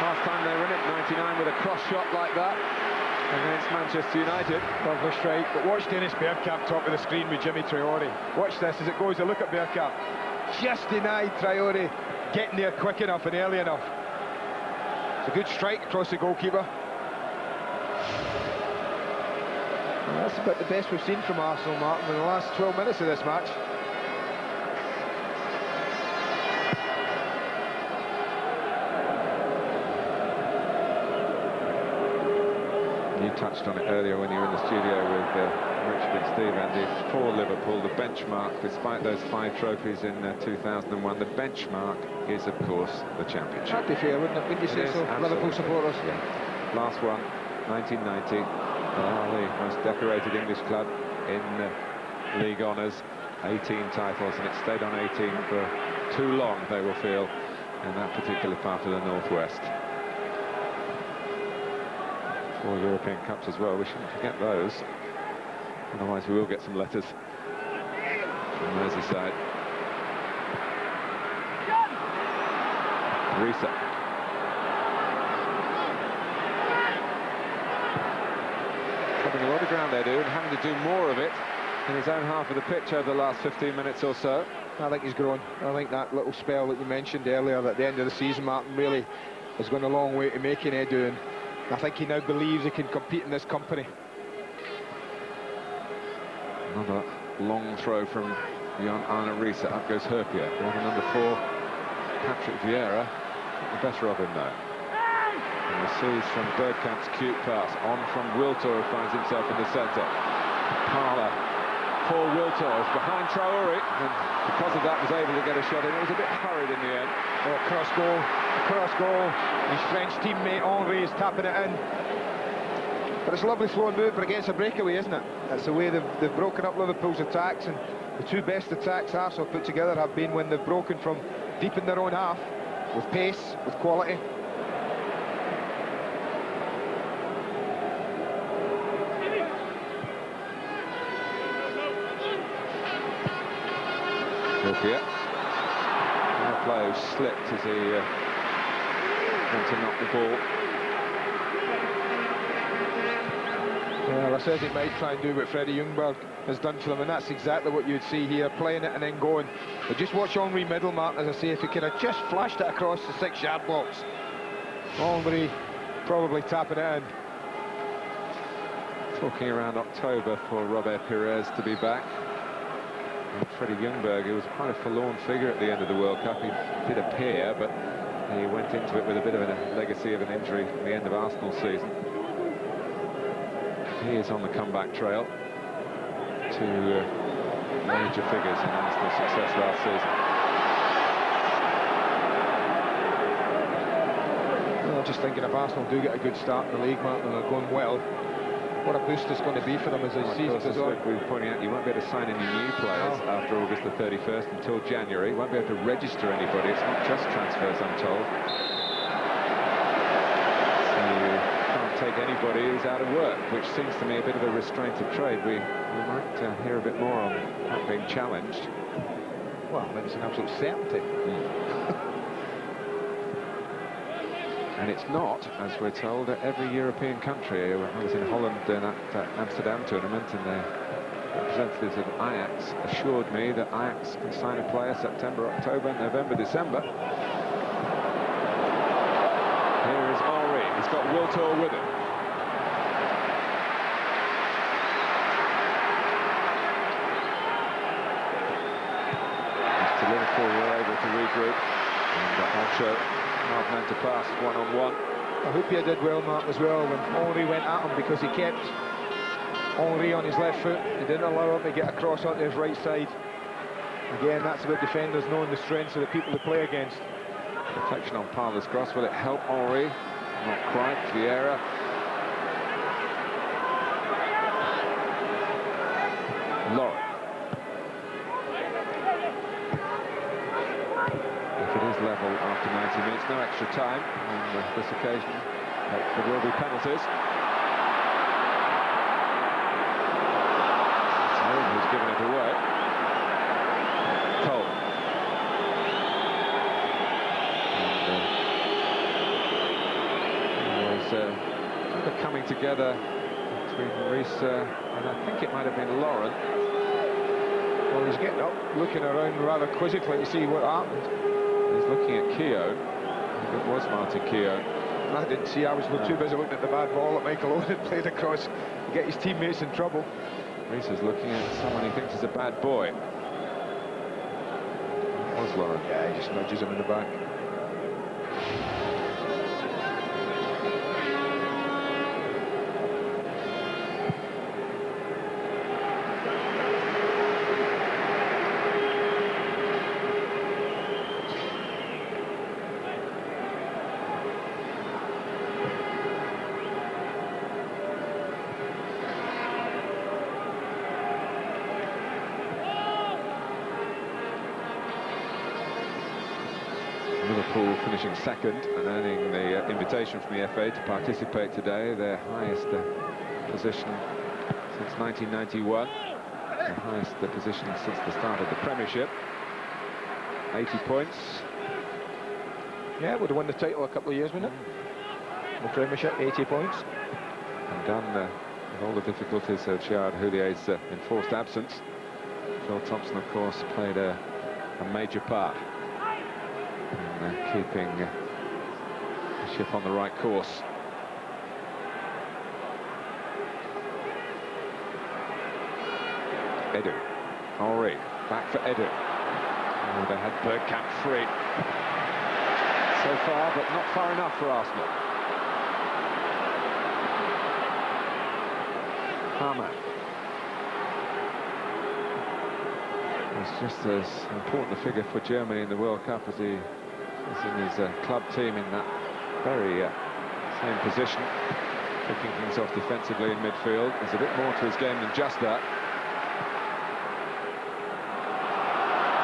Last time they were in it, 99, with a cross shot like that against Manchester United. Lovely strike, but watch Dennis Bergkamp top of the screen with Jimmy Traore. Watch this as it goes. A look at Bergkamp. Just denied Traore getting there quick enough and early enough. It's a good strike across the goalkeeper. Well, that's about the best we've seen from Arsenal, Martin, in the last 12 minutes of this match. You touched on it earlier when you were in the studio with Richard and Steve, Andy. For Liverpool, the benchmark, despite those 5 trophies in 2001, the benchmark is, of course, the Championship. That'd be fair, wouldn't it? Wouldn't you say so, Liverpool supporters? Yeah. Last one, 1990. They are the most decorated English club in league honours. 18 titles, and it stayed on 18 for too long, they will feel, in that particular part of the Northwest. 4 European Cups as well, we shouldn't forget those. Otherwise we will get some letters from Merseyside. Risa. Covering a lot of ground there, and having to do more of it in his own half of the pitch over the last 15 minutes or so. I think he's grown. I think that little spell that you mentioned earlier at the end of the season, Martin, really has gone a long way to making Edu, and I think he now believes he can compete in this company. Another long throw from Jan Arne Risa. Up goes Hyypiä. Number 4, Patrick Vieira. The better of him now. And receives from Bergkamp's cute pass. On from Wiltord, who finds himself in the centre. Parla for Wiltord behind Traore, and because of that was able to get a shot in. It was a bit hurried in the end. Oh, cross goal. His French teammate Henry is tapping it in. But it's a lovely flowing move, but against a breakaway, isn't it? That's the way they've broken up Liverpool's attacks, and the 2 best attacks Arsenal put together have been when they've broken from deep in their own half, with pace, with quality. Hyypiä. And the player who slipped as he went to knock the ball. Well, I said he might try and do what Freddie Ljungberg has done for them, and that's exactly what you'd see here, playing it and then going. But just watch Henri Middlemark, as I say, if he could have just flashed it across the 6-yard box. Henri probably tapping it in. Talking around October for Robert Pires to be back. And Freddie Ljungberg, who was quite a forlorn figure at the end of the World Cup, he did appear, but he went into it with a bit of a legacy of an injury at the end of Arsenal's season. He is on the comeback trail to major figures in Arsenal's success last season. Well, just thinking if Arsenal do get a good start in the league, Martin, and they're going well, what a boost it's going to be for them as the season goes on. We were pointing out, you won't be able to sign any new players after August the 31st until January. You won't be able to register anybody. It's not just transfers, I'm told. Take anybody who's out of work, which seems to me a bit of a restraint of trade. We might hear a bit more on that being challenged. Well, I mean, it's an absolute certainty. And it's not, as we're told, at every European country. I was in Holland in that Amsterdam tournament, and the representatives of Ajax assured me that Ajax can sign a player September, October, November, December. Here is Henri. He's got Wiltord with him. After Liverpool were able to regroup, and Alcho hard man to pass one-on-one. Hyypiä did well, Mark, as well, when Henri went at him, because he kept Henri on his left foot. He didn't allow him to get across onto his right side. Again, that's about defenders knowing the strengths of the people they play against. Reflection on Parler's cross. Will it help Henri? Not quite. Vieira. Lauren. If it is level after 90 minutes, no extra time on this occasion. There will be penalties. Who's given it away? Cole. The coming together between Reese and I think it might have been Lauren. Well, he's getting up, looking around rather quizzically to see what happened. He's looking at Keown. It was Martin Keown. I didn't see. I was too busy looking at the bad ball that Michael Owen had played across to get his teammates in trouble. Reese is looking at someone he thinks is a bad boy. It was Lauren. Yeah, he just nudges him in the back. Liverpool finishing second and earning the invitation from the FA to participate today, their highest position since 1991, the highest position since the start of the Premiership. 80 points. Yeah, would have won the title a couple of years, wouldn't it? The Premiership, 80 points. And done with all the difficulties of Gerrard Houlier's enforced absence. Phil Thompson, of course, played a major part in keeping the ship on the right course. Edu. Henri. Back for Edu. Oh, they had Bergkamp free. So far, but not far enough for Arsenal. Harman. He's just as important a figure for Germany in the World Cup as he is in his club team in that very same position. Picking things off defensively in midfield. There's a bit more to his game than just that.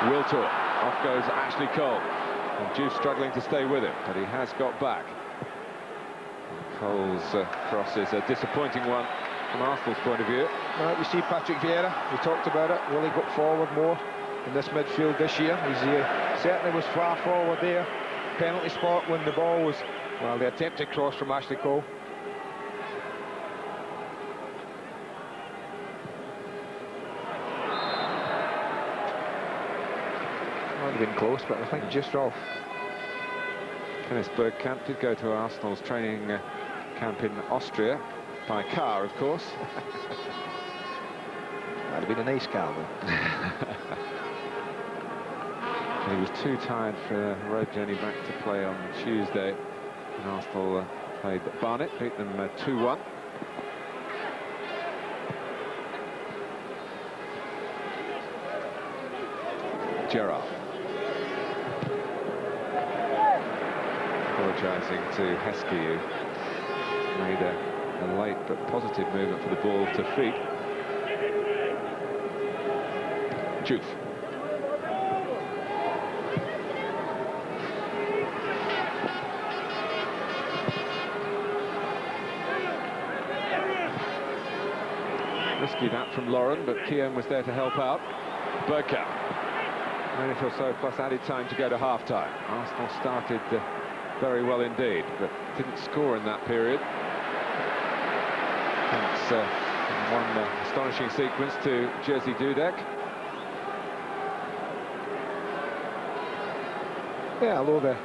Wiltord. Off goes Ashley Cole. And Juve struggling to stay with him, but he has got back. And Cole's cross is a disappointing one from Arsenal's point of view. You see Patrick Vieira, we talked about it, really got forward more in this midfield this year. He certainly was far forward there. Penalty spot when the ball was, well, the attempted cross from Ashley Cole. have been close, but I think just off. Kenneth Bergkamp did go to Arsenal's training camp in Austria, by car, of course. Might have been a nice car, though. He was too tired for a road journey back to play on Tuesday. And Arsenal played Barnet, beat them 2-1. Gerrard. Apologising to Heskey, who made a late but positive movement for the ball to feet. Juve. Risky that from Lauren, but Keown was there to help out. Bergkamp. A minute or so plus added time to go to half-time. Arsenal started very well indeed, but didn't score in that period. Thanks one astonishing sequence to Jerzy Dudek. Yeah, although the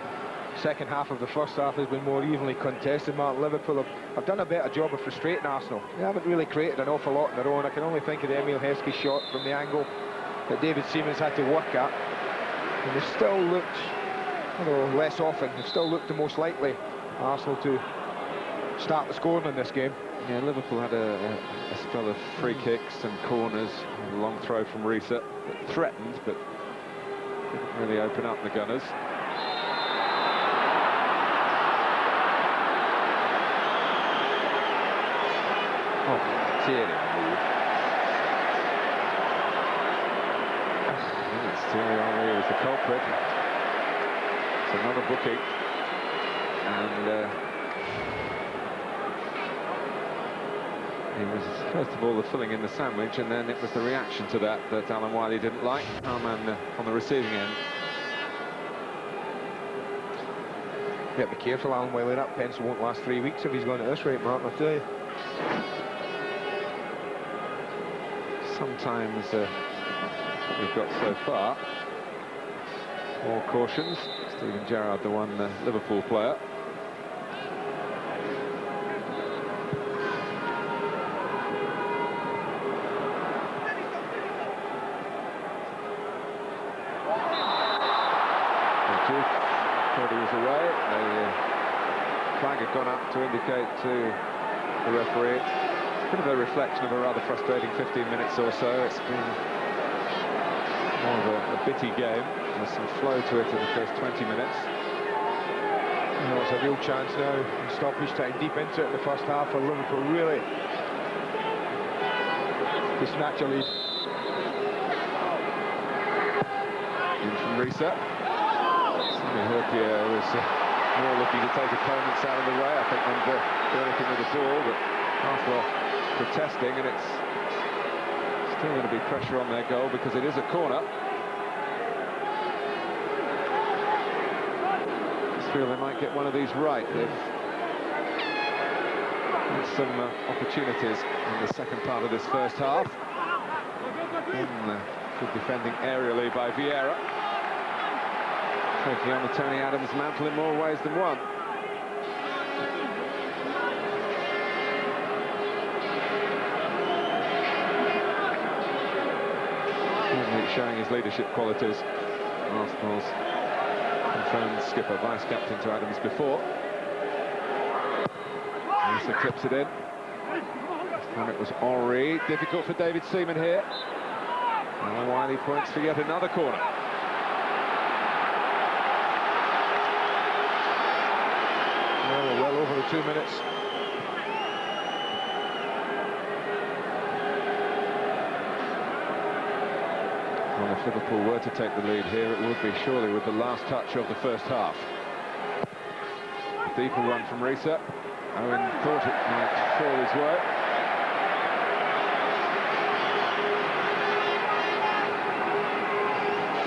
second half of the first half has been more evenly contested, Mark, Liverpool have done a better job of frustrating Arsenal. They haven't really created an awful lot on their own. I can only think of the Emile Heskey shot from the angle that David Seaman's had to work at. And they still looked, although less often, they still looked the most likely, Arsenal, to start the scoring in this game. Yeah, Liverpool had a spell of free kicks and corners, a long throw from Risa that threatened, but didn't really open up the Gunners. Oh, Thierry move. Thierry Henry was the culprit. It's another booking. And he was, first of all, the filling in the sandwich, and then it was the reaction to that that Alan Wiley didn't like. Our man on the receiving end. Yeah, be careful, Alan Wiley. That pencil won't last 3 weeks if he's going at this rate, Mark, I'll tell you. Sometimes we've got so far. More cautions. Steven Gerrard, the one Liverpool player. Thought he was away. The flag had gone up to indicate to the referee. Bit of a reflection of a rather frustrating 15 minutes or so. It's been more of a bitty game. There's some flow to it in the first 20 minutes. You know, it's a real chance now in stoppage time, deep into it in the first half for Liverpool, really. Just naturally. In from Risa. Sami Hyypiä was more looking to take opponents out of the way, I think, than to do anything with the ball, but Arsenal protesting, and it's still going to be pressure on their goal because it is a corner. I just feel they might get one of these right. They've had some opportunities in the second part of this first half. And, good defending aerially by Vieira. Taking on the Tony Adams mantle in more ways than one. Showing his leadership qualities. Arsenal's confirmed skipper, vice-captain to Adams before. Lisa clips it in. This time it was Henry. Difficult for David Seaman here. Alan Wiley points for yet another corner. Well over the 2 minutes. Well, if Liverpool were to take the lead here, it would be surely with the last touch of the first half. A deeper run from Risa. Owen thought it might fall his way.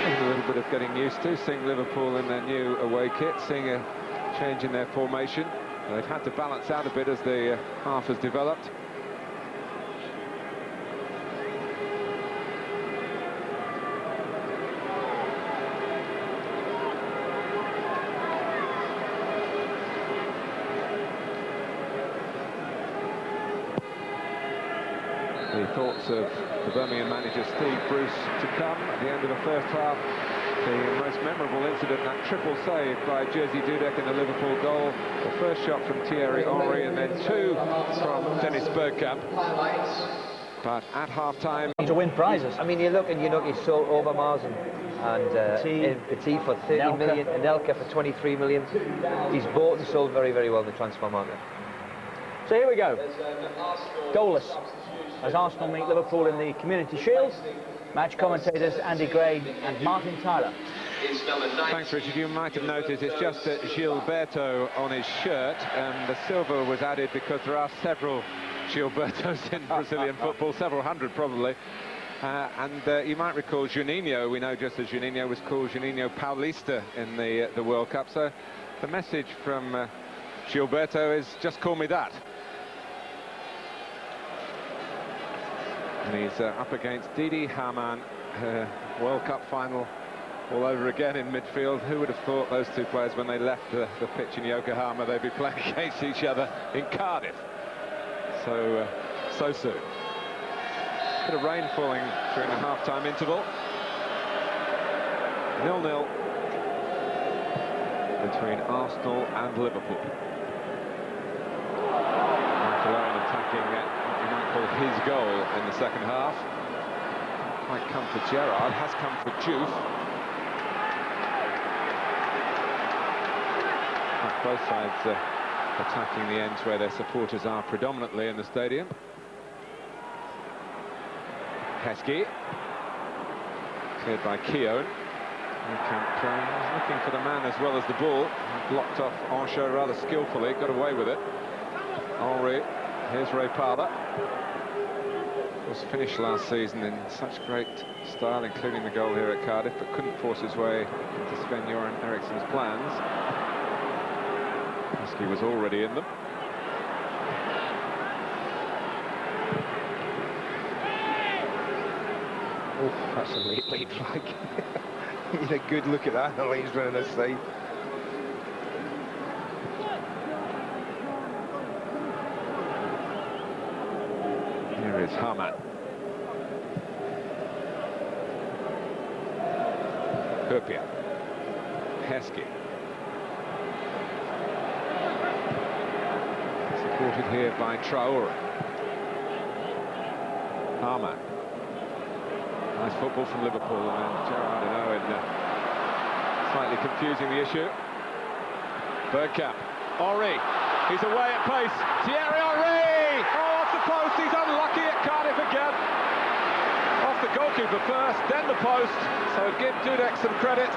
A little bit of getting used to, seeing Liverpool in their new away kit, seeing a change in their formation. They've had to balance out a bit as the half has developed. the thoughts of the Birmingham manager Steve Bruce to come at the end of the first half. The most memorable incident, that triple save by Jerzy Dudek in the Liverpool goal. The first shot from Thierry Henry and then two from Dennis Bergkamp. But at half-time... To win prizes. I mean, you look, he's sold Overmars and Petit for 30 million, and Elka for 23 million. He's bought and sold very, very well in the transfer market. So here we go. Goalless as Arsenal meet Liverpool in the Community Shield. Match commentators Andy Gray and Martin Tyler. Thanks, Richard. You might have noticed it's just Gilberto on his shirt. The silver was added because there are several Gilbertos in Brazilian football, several hundred probably. You might recall Juninho, we know just as Juninho was called Juninho Paulista in the World Cup. So the message from Gilberto is just call me that. And he's up against Didi Hamann, World Cup final all over again in midfield. Who would have thought those two players, when they left the pitch in Yokohama, they'd be playing against each other in Cardiff so soon. Bit of rain falling during the half-time interval. 0-0 between Arsenal and Liverpool. Michael Owen attacking what you might call his goal in the second half. Might come for Gerrard, has come for Juve. Both sides attacking the ends where their supporters are predominantly in the stadium. Heskey, cleared by Keown. He's looking for the man as well as the ball. He blocked off Ancho rather skillfully, got away with it. Henry, here's Ray Parler. Was finished last season in such great style, including the goal here at Cardiff, but couldn't force his way into Sven-Göran Eriksson's plans. Heskey was already in them. Oh, that's a late flag. You had a good look at that, the lane's running this side. Here is Hamann. Hyypiä. Heskey. Supported here by Traore. Hamann. Nice football from Liverpool, and Gerrard and Owen slightly confusing the issue. Bergkamp. Henry. He's away at pace. Thierry Henry! Oh, off the post. He's unlucky at Cardiff again. Off the goalkeeper first, then the post. So give Dudek some credit.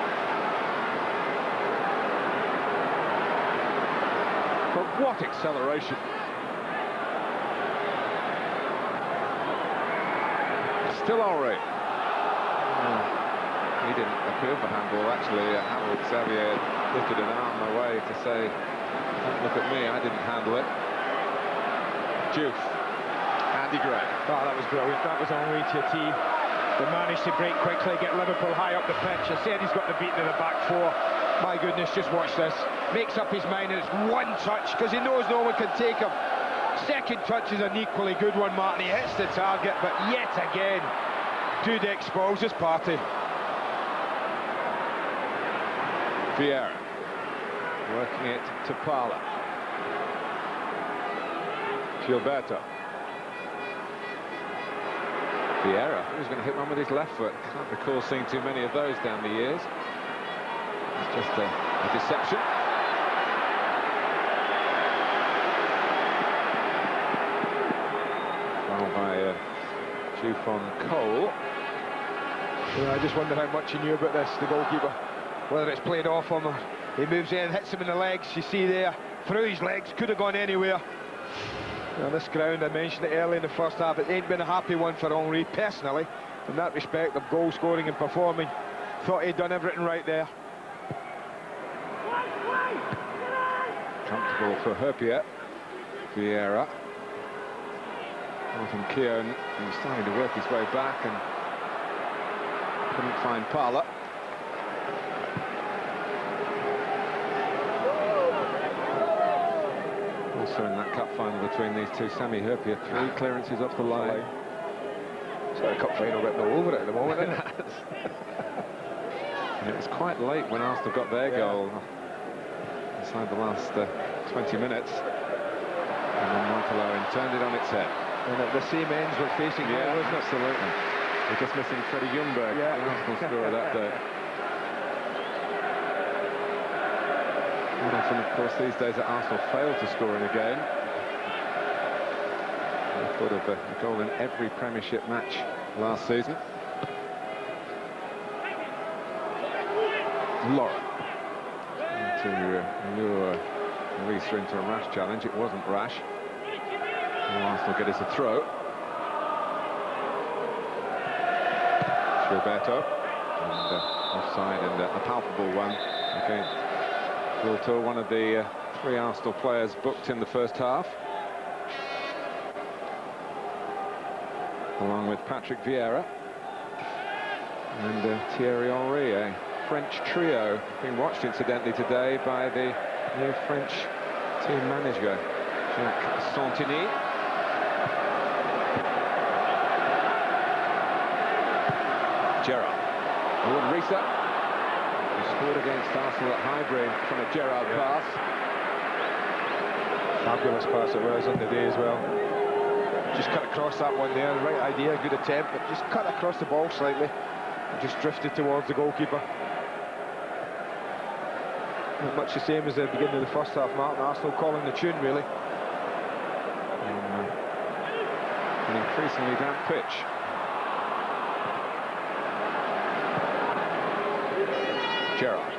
But what acceleration. Still Henry. He didn't appeal for handball, actually. Harold Xavier lifted an arm away to say, don't look at me, I didn't handle it. Juve. Andy Gray. Oh, that was brilliant. That was Henry to a tee. They managed to break quickly, get Liverpool high up the pitch. I said he's got the beat in the back four. My goodness, just watch this. Makes up his mind, and it's one touch, because he knows no one can take him. Second touch is an equally good one, Martin. He hits the target, but yet again, Dudek spoils his party. Vieira. Working it to Parler. Gilberto. Vieira. He was going to hit one with his left foot. Can't recall seeing too many of those down the years. It's just a deception. Foul by Jufon Cole. Yeah, I just wonder how much he knew about this, the goalkeeper. Whether it's played off him or he moves in, hits him in the legs, you see there, through his legs, could have gone anywhere. Now this ground, I mentioned it early in the first half, it ain't been a happy one for Henry, personally, in that respect of goal scoring and performing. Thought he'd done everything right there. Comfortable for Hyypiä. Vieira. Martin Keown, he was starting to work his way back and couldn't find Parler. Also in that cup final between these two, Sami Hyypiä, 3 clearances off the line. It's like a cup final written all over it at the moment, isn't it? And it was quite late when Arsenal got their goal inside the last 20 minutes. And then Michael Owen turned it on its head. And at the same ends we're facing now, isn't it? Absolutely. We're just missing Freddie Ljungberg, the Arsenal scorer that day. Not often, of course, these days that Arsenal fail to score in a game. I thought of a goal in every Premiership match last season. Laura to lure Lisa into a rash challenge. It wasn't rash. And Arsenal get us a throw. Gilberto, and offside, and a palpable one against Wiltord, one of the 3 Arsenal players booked in the first half, along with Patrick Vieira and Thierry Henry, a French trio being watched incidentally today by the new French team manager Jacques Santini. Gerrard. Owen Risa, who scored against Arsenal at Highbury from a Gerrard pass. Fabulous pass it was on the day as well. Just cut across that one there, the right idea, good attempt, but just cut across the ball slightly and just drifted towards the goalkeeper. Not much the same as the beginning of the first half, Martin. Arsenal calling the tune, really. An increasingly damp pitch. Gerrard.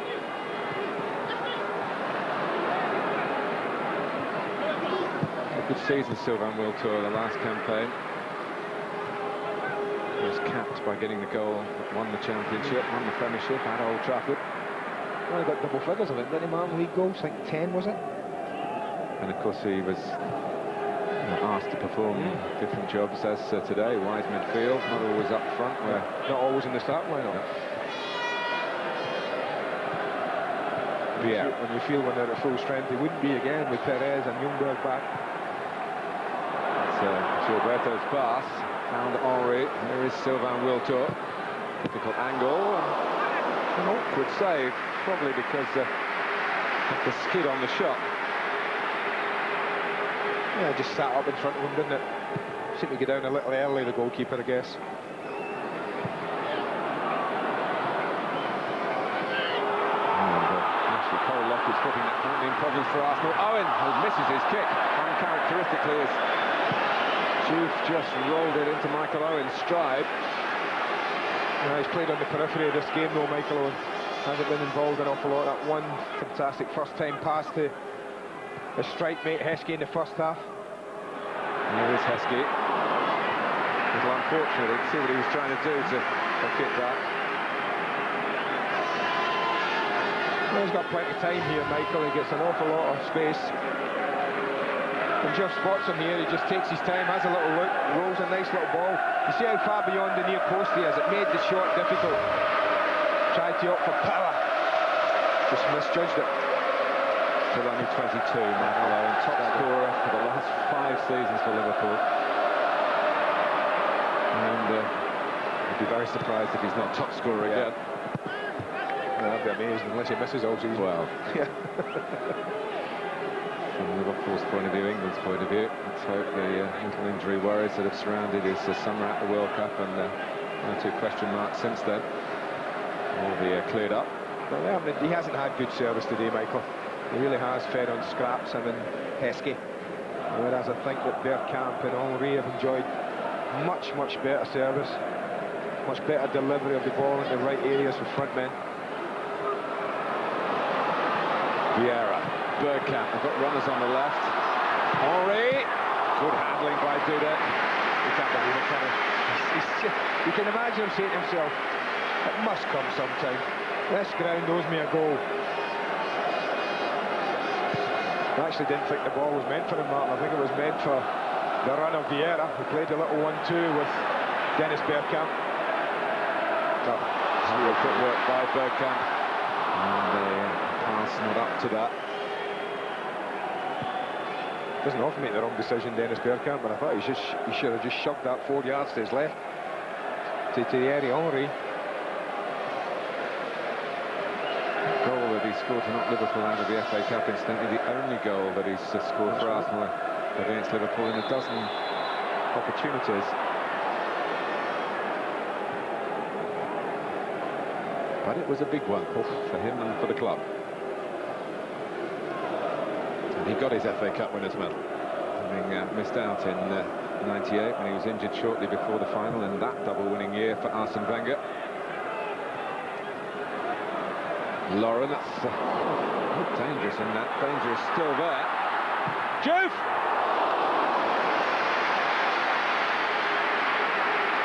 A good season, Sylvain Wiltord, the last campaign. He was capped by getting the goal that won the championship, won the Premiership at Old Trafford. Well, he got double figures of it, didn't he, Martin? League goals, I think 10, was it? And of course he was asked to perform different jobs as today, wide midfield, not always up front, where not always in the start lineup. Yeah. When you feel when they're at full strength, they wouldn't be again with Perez and Ljungberg back. It's Gilberto's pass, found Henry. Here is Sylvain Wiltord. Difficult angle, and an awkward save, probably because of the skid on the shot. Yeah, just sat up in front of him, didn't it? Seemed to get down a little early, the goalkeeper, I guess. It's putting that in problems for Arsenal. Owen, who misses his kick uncharacteristically as Juve just rolled it into Michael Owen's stride. He's played on the periphery of this game though, Michael Owen. Hasn't been involved an awful lot. That one fantastic first-time pass to his strike mate Heskey in the first half. Here is Heskey. A little unfortunate, you can see what he was trying to do to kick that. Well, he's got plenty of time here, Michael. He gets an awful lot of space. And Jeff spots him here, he just takes his time, has a little look, rolls a nice little ball. You see how far beyond the near post he is. It made the shot difficult. Tried to opt for power. Just misjudged it. Still only 22, Michael Owen, top scorer for the last 5 seasons for Liverpool. And I'd be very surprised if he's not top scorer again. Yeah, that'd be amazing, unless he misses all season. Well, yeah. From Liverpool's point of view, England's point of view, let's hope the little injury worries that have surrounded his summer at the World Cup and 1 or 2 question marks since then will be cleared up. Well, yeah, I mean, he hasn't had good service today, Michael. He really has fed on scraps, him and Heskey. Whereas I think that Bergkamp and Henry have enjoyed much, much better service, much better delivery of the ball in the right areas for front men. Vieira, Bergkamp, they've got runners on the left. Henry, good handling by Dudek. He can't believe it, can he? You can imagine him saying to himself, it must come sometime. This ground owes me a goal. I actually didn't think the ball was meant for him, Martin. I think it was meant for the run of Vieira, who played a little 1-2 with Dennis Bergkamp. Real quick work by Bergkamp. And pass not up to that. Doesn't often make the wrong decision, Dennis Bergkamp, but I thought he should have just shoved that 4 yards to his left. to Thierry Henry. Goal that he scored to knock Liverpool out of the FA Cup, incidentally, the only goal that he's scored for Arsenal against Liverpool in a dozen opportunities. But it was a big one for him and for the club. And he got his FA Cup winners' medal, having missed out in '98 when he was injured shortly before the final, and that double-winning year for Arsène Wenger. Lawrence, dangerous in that, danger is still there. Juve!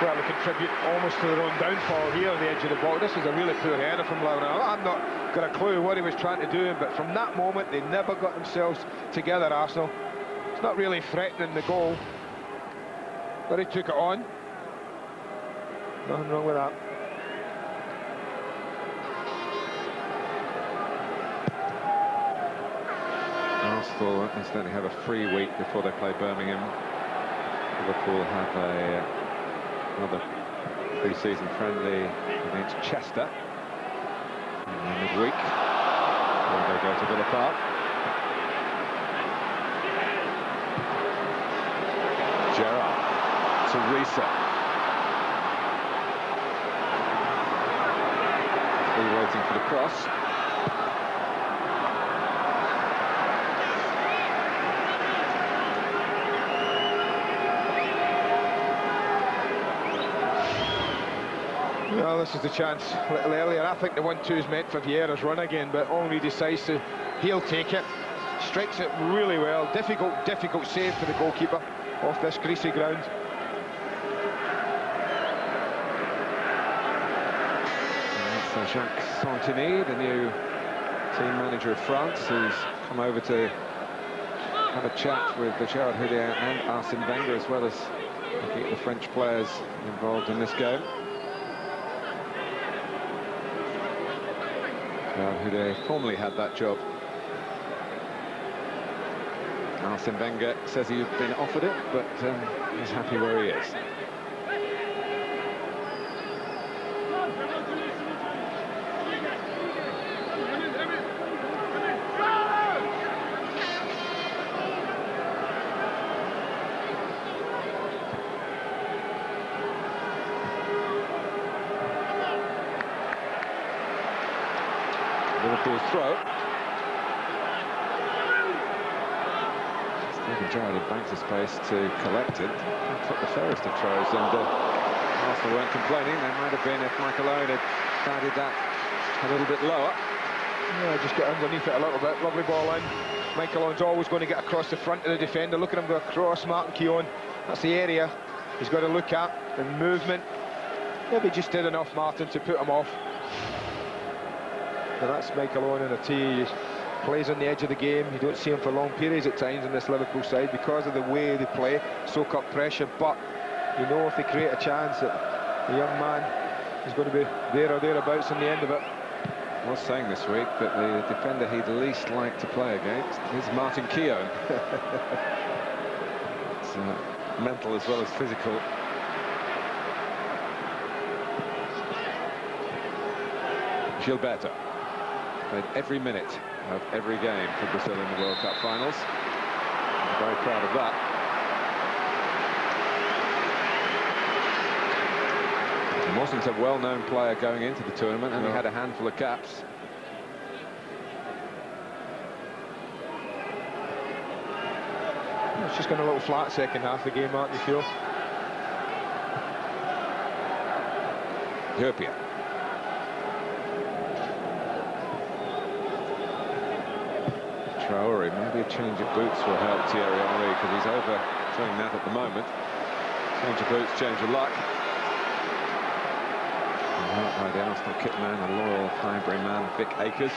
Well, they contribute almost to their own downfall here on the edge of the box. This is a really poor header from Lawrence. I've not got a clue what he was trying to do, but from that moment they never got themselves together, Arsenal. It's not really threatening the goal, but he took it on. Nothing wrong with that. Arsenal incidentally have a free week before they play Birmingham. Liverpool have another pre-season friendly against Chester in the midweek before they go to Villa Park. Gerrard, Teresa. Still waiting for the cross. Well, this is the chance a little earlier. I think the 1-2 is meant for Vieira's run again, but Henry decides he'll take it. Strikes it really well. Difficult save for the goalkeeper off this greasy ground. That's Jacques Santini, the new team manager of France, who's come over to have a chat with Gerrard and Arsène Wenger, as well as looking at the French players involved in this game. Gerrard formerly had that job. Arsène Wenger says he's been offered it, but he's happy where he is. Liverpool's throw. Gerrard had banked his space to collect it. Took the fairest of throws, and Arsenal weren't complaining. They might have been if Michael Owen had guided that a little bit lower. Yeah, just get underneath it a little bit. Lovely ball in. Michael Owen's always going to get across the front of the defender. Look at him go across Martin Keown. That's the area he's got to look at. The movement. Maybe just did enough, Martin, to put him off. But that's Michael Owen in a tee. He plays on the edge of the game. You don't see him for long periods at times in this Liverpool side because of the way they play, soak up pressure. But you know, if they create a chance, that the young man is going to be there or thereabouts in the end of it. I was saying this week that the defender he'd least like to play against is Martin Keown. It's mental as well as physical. Gilberto played every minute of every game for Brazil in the World Cup finals. I'm very proud of that. He wasn't a well-known player going into the tournament, and he had a handful of caps. It's just gone a little flat second half of the game, Martin, you feel? Hyypiä. Traore, maybe a change of boots will help Thierry Henry, because he's over doing that at the moment. Change of boots, change of luck. And helped by the Arsenal kit man, a loyal Highbury man, Vic Akers.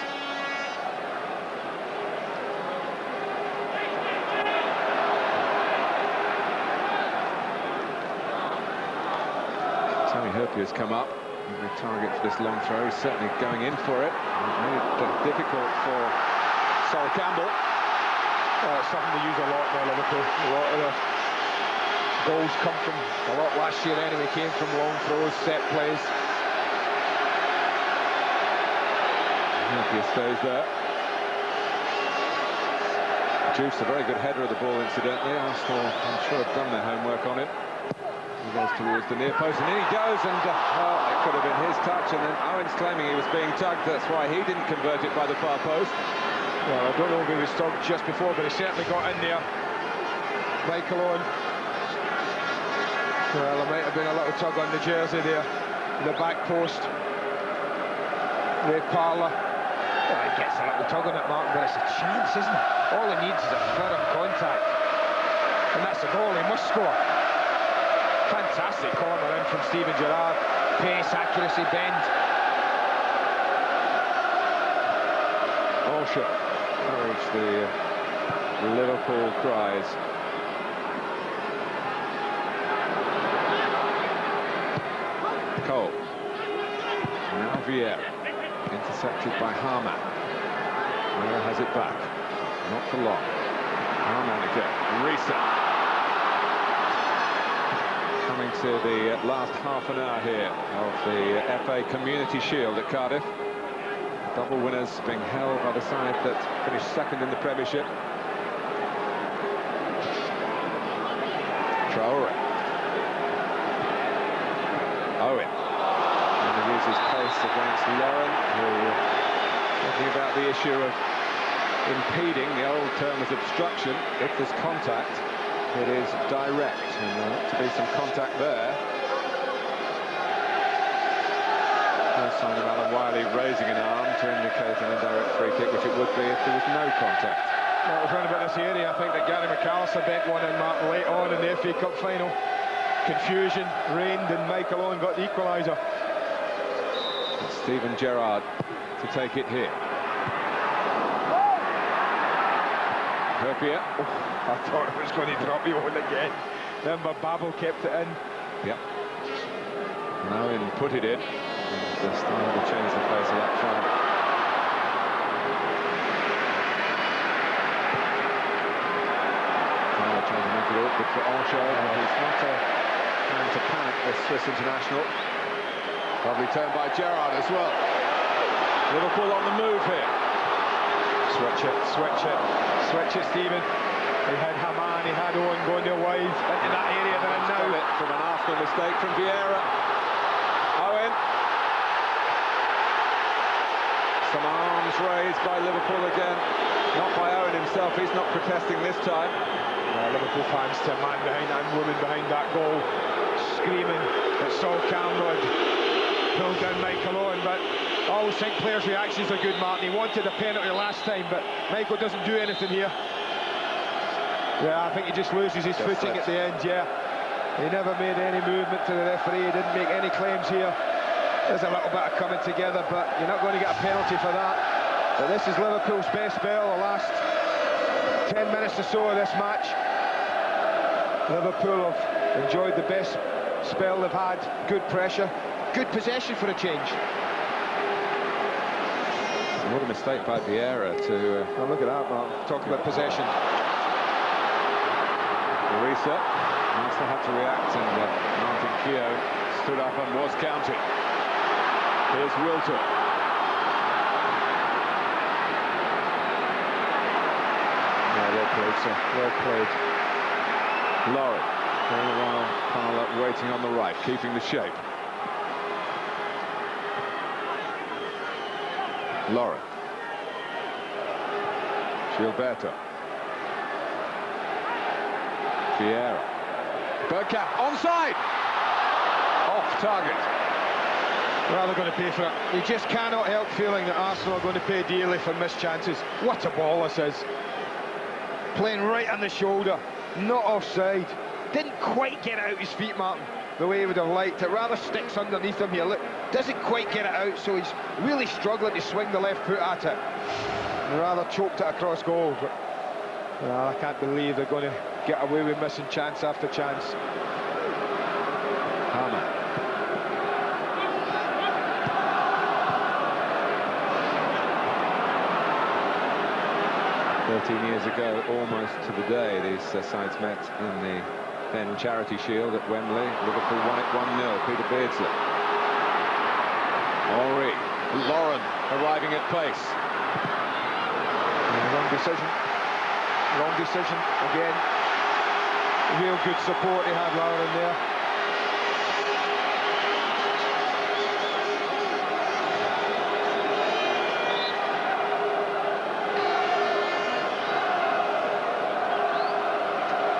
Sami Hyypiä has come up. The target for this long throw. He's certainly going in for it. It made it difficult for Sol Campbell. It's something they use a lot now, Liverpool. A lot of the Goals come from a lot last year anyway, came from long throws, set plays. Hyypiä stays there. Juice, a very good header of the ball, incidentally. Arsenal, I'm sure, have done their homework on it. He goes towards the near post, and in he goes, and it could have been his touch, and then Owen's claiming he was being tugged. That's why he didn't convert it by the far post. Well, I don't know if he was tugged just before, but he certainly got in there. Michael Owen. Well, there might have been a little tug on the jersey there, the back post. Ray Parlour. Well, he gets a little tug on it, Martin, but it's a chance, isn't it? All he needs is a firm contact, and that's a goal. He must score. Fantastic corner in from Steven Gerrard. Pace, accuracy, bend. Osher encouraged the Liverpool cries. Cole. Now Vieira. Intercepted by Harman. Vieira has it back. Not for long. Harman again. Risa. Coming to the last half an hour here of the FA Community Shield at Cardiff. Double winners being held by the side that finished second in the Premiership. Traore. Owen. And he uses pace against Lauren, who, talking about the issue of impeding, the old term was obstruction. If there's contact, it is direct, and there ought to be some contact there. No sign of Alan Wiley raising an arm to indicate an indirect free kick, which it would be if there was no contact. Well, it was around about this area, I think, that Gary McAllister bent one in, Martin, late on in the FA Cup final. Confusion reigned, and Michael Owen got the equaliser. It's Steven Gerrard to take it here. Hyypiä. I thought it was going to drop you on again. Then but Babel kept it in. Yep. Now in put it in. And starting to change the face of that front. Trying to make it awkward for Osher, and he's not a man to panic, this Swiss international. Lovely turn by Gerrard as well. Liverpool on the move here. Switch it, Stephen. He had Haman, he had Owen going their wide into that area they're in now. From an Arsenal mistake from Vieira. Owen. Some arms raised by Liverpool again. Not by Owen himself, he's not protesting this time. Liverpool fans to a man behind that and woman behind that goal, screaming that Sol Cameron pulled down Michael Owen, but I always think players' reactions are good, Martin. He wanted a penalty last time, but Michael doesn't do anything here. Yeah, I think he just loses his footing at the end, yeah. He never made any movement to the referee, he didn't make any claims here. There's a little bit of coming together, but you're not going to get a penalty for that. But this is Liverpool's best spell, the last 10 minutes or so of this match. Liverpool have enjoyed the best spell they've had, good pressure, good possession for a change. What a mistake by Vieira to... Well, look at that, Mark. Talk about possession. Risa also had to react, and Martin Keogh stood up and was counted. Here's Wiltord. Yeah, well played, sir. Well played. Laurie. All the while, Parlour waiting on the right, keeping the shape. Laurie. Gilberto. Vieira. Bergkamp, onside! Off target. Well, they're going to pay for it. You just cannot help feeling that Arsenal are going to pay dearly for missed chances. What a ball this is. Playing right on the shoulder, not offside. Didn't quite get it out his feet, Martin, the way he would have liked it. Rather sticks underneath him here. Look, doesn't quite get it out, so he's really struggling to swing the left foot at it. And rather choked it across goal. But well, I can't believe they're going to get away with missing chance after chance. Harman. "13 years ago, almost to the day, these sides met in the then Charity Shield at Wembley. Liverpool won it 1-0. Peter Beardsley. Henry. Lauren arriving at pace. Wrong decision. Wrong decision again. Real good support he had, Lauren, there.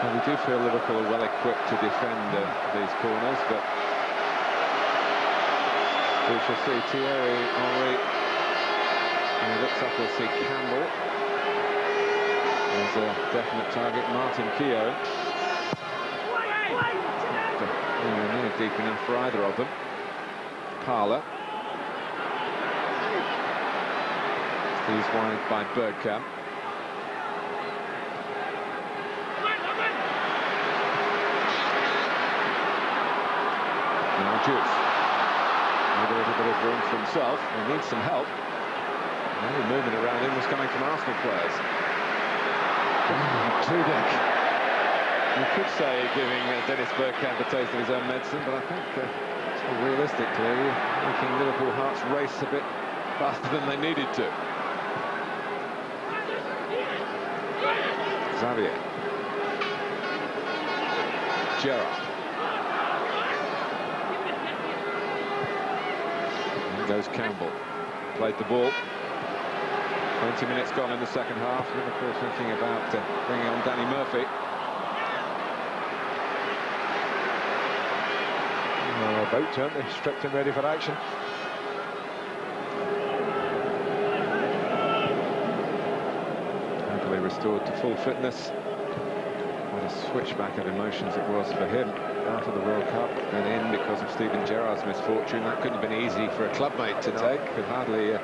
Well, we do feel Liverpool are well equipped to defend these corners, but we shall see. Thierry Henry. And he looks up, we'll see Campbell. There's a definite target, Martin Keown. Near deep enough for either of them. Parler. He's wide by Bergkamp. Now Juice. Maybe a little bit of room for himself. He needs some help. The only movement around him was coming from Arsenal players. Tudek. You could say giving Dennis Bergkamp a taste of his own medicine, but I think realistically making Liverpool Hearts race a bit faster than they needed to. Xavier. Gerrard. And goes Campbell. Played the ball. 20 minutes gone in the second half. Liverpool thinking about bringing on Danny Murphy. Well, about to, aren't they? Stripped and ready for action. Happily restored to full fitness. What a switchback of emotions it was for him out of the World Cup and in because of Steven Gerrard's misfortune. That couldn't have been easy for a clubmate to take. Could hardly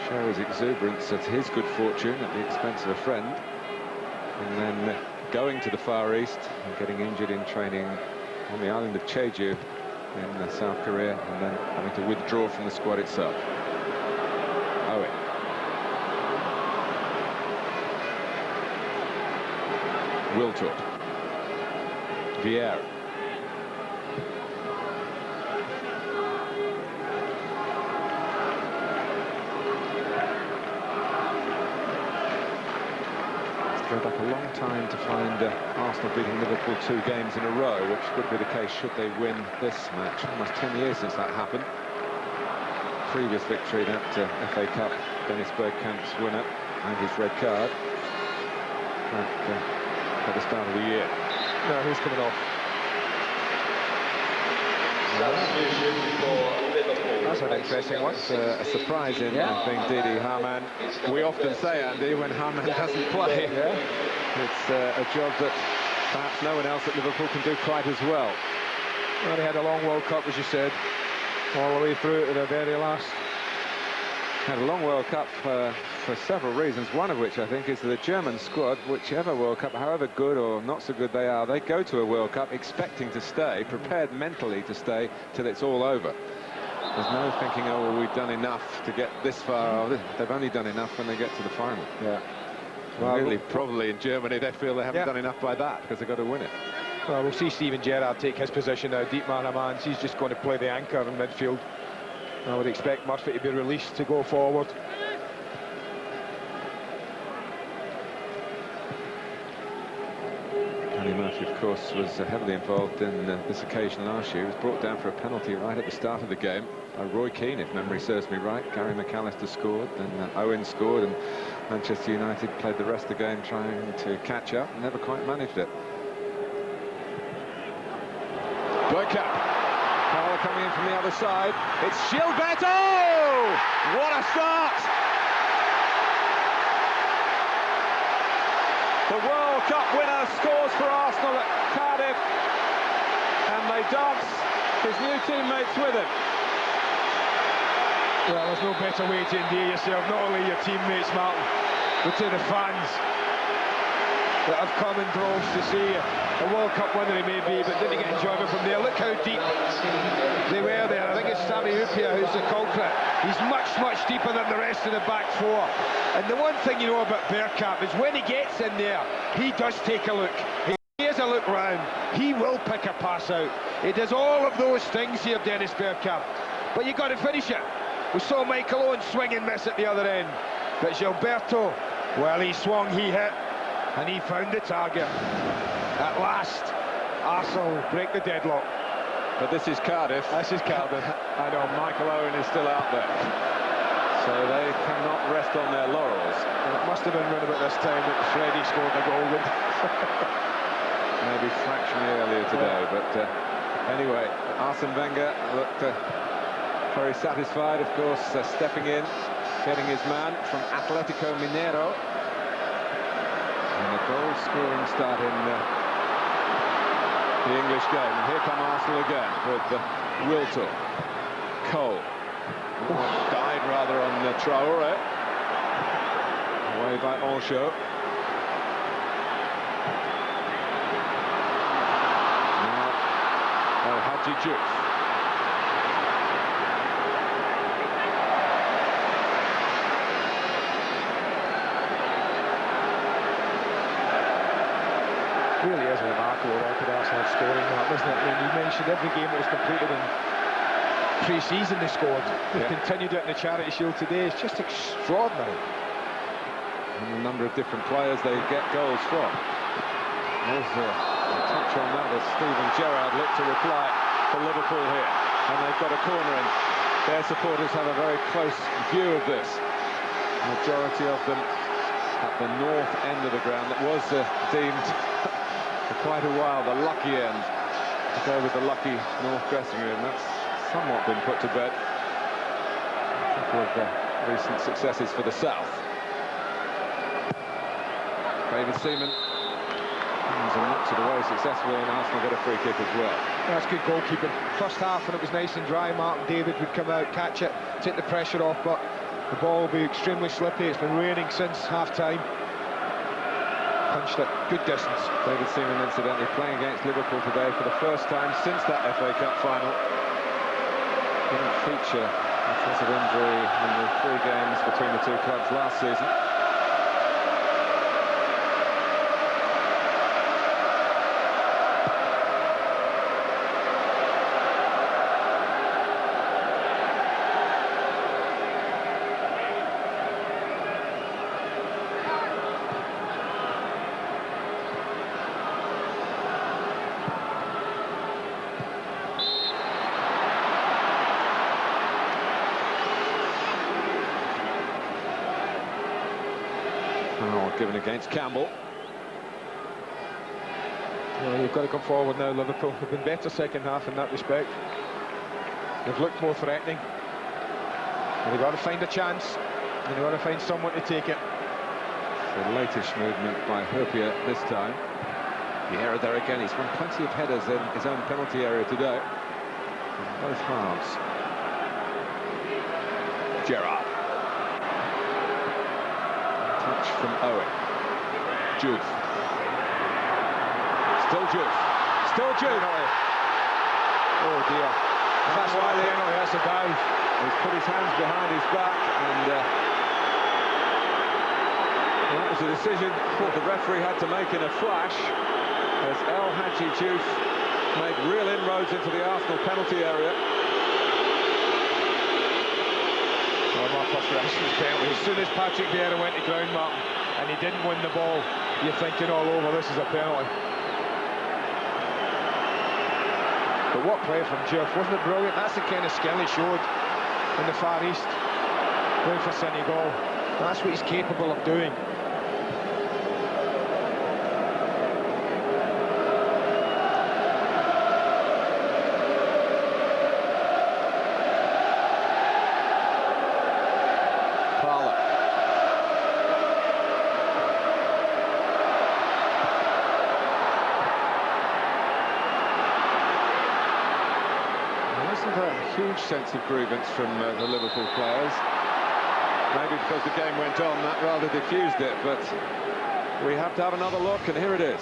show his exuberance at his good fortune at the expense of a friend, and then going to the Far East and getting injured in training on the island of Jeju in South Korea, and then having to withdraw from the squad itself. Owen. Wiltord. Vieira. Go back a long time to find Arsenal beating Liverpool 2 games in a row, which would be the case should they win this match. Almost 10 years since that happened. Previous victory, that FA Cup, Dennis Bergkamp's winner and his red card at the start of the year. No, who's coming off? That's an interesting one. It's a surprise in being Didi Hamann. We often say, Andy, when Hamann doesn't play, it's a job that perhaps no one else at Liverpool can do quite as well. Well, he had a long World Cup, as you said, all the way through to the very last. Had a long World Cup for several reasons, one of which I think is the German squad, whichever World Cup, however good or not so good they are, they go to a World Cup expecting to stay, prepared mentally to stay till it's all over. There's no thinking, oh, well, we've done enough to get this far. They've only done enough when they get to the final. Yeah. Well, really, probably in Germany, they feel they haven't done enough by that because they've got to win it. Well, we'll see Steven Gerrard take his position now. Deep man of man. He's just going to play the anchor in midfield. I would expect Murphy to be released to go forward. Murphy, of course, was heavily involved in this occasion last year. He was brought down for a penalty right at the start of the game by Roy Keane, if memory serves me right. Gary McAllister scored, then Owen scored, and Manchester United played the rest of the game trying to catch up and never quite managed it. Bergkamp. Parler coming in from the other side. It's Gilberto! What a start! The World Cup winner scores for Arsenal at Cardiff, and they dance his new teammates with him. Well, there's no better way to endear yourself, not only your teammates, Martin, but to the fans that have come in droves to see a World Cup winner he may be, but didn't get enjoyment from there. Look how deep they were there. I think it's Sami Hyypiä who's the culprit. He's much, much deeper than the rest of the back four. And the one thing you know about Bergkamp is when he gets in there, he does take a look. He has a to look round. He will pick a pass out. He does all of those things here, Dennis Bergkamp. But you've got to finish it. We saw Michael Owen swing and miss at the other end. But Gilberto, well, he swung, he hit, and he found the target. At last, Arsenal break the deadlock. But this is Cardiff. This is Cardiff. I know Michael Owen is still out there. So they cannot rest on their laurels. And it must have been around about this time that Freddie scored the goal. Maybe fractionally earlier today, but anyway, Arsène Wenger looked very satisfied, of course, stepping in, getting his man from Atletico Mineiro. And a goal-scoring start in the English game. And here come Arsenal again with Wiltord, Cole. Died rather on Traoré. Away by Ancho. Now, Hadji Diouf. Really is a remarkable record Arsenal scoring that, isn't it? I mean, you mentioned every game that was completed in pre-season they scored. They've continued it in the Charity Shield today. It's just extraordinary. And a number of different players they get goals from. There's a touch on that as Gerrard look to reply for Liverpool here. And they've got a corner in. Their supporters have a very close view of this. Majority of them at the north end of the ground that was deemed for quite a while the lucky end to go with the lucky north dressing room. That's somewhat been put to bed. A couple of recent successes for the south. David Seaman and knocks it away successfully, and Arsenal get a free kick as well. That's good goalkeeping. First half when it was nice and dry, Martin David would come out, catch it, take the pressure off, but the ball will be extremely slippy. It's been raining since half-time. Punched it, good distance. David Seaman, incidentally, playing against Liverpool today for the first time since that FA Cup final. Didn't feature because of injury in the 3 games between the two clubs last season. Given against Campbell. Well, you've got to come forward now, Liverpool. They've been better second half in that respect. They've looked more threatening. And they've got to find a chance. And they've got to find someone to take it. The latest movement by Hyypiä this time. The error there again. He's won plenty of headers in his own penalty area today. In both halves. Gerrard. Touch from Owen. Diouf. Still Diouf. Still Diouf. Oh dear. That's why the penalty, that's a dive. He's put his hands behind his back, and that was a decision the referee had to make in a flash, as El Hadji Diouf made real inroads into the Arsenal penalty area. My first reaction was penalty. As soon as Patrick Vieira went to ground, Martin, and he didn't win the ball, you're thinking all over, this is a penalty. But what play from Diouf, wasn't it brilliant? That's the kind of skill he showed in the Far East, playing for Senegal. That's what he's capable of doing. Huge sense of grievance from the Liverpool players. Maybe because the game went on, that rather diffused it, but we have to have another look, and here it is.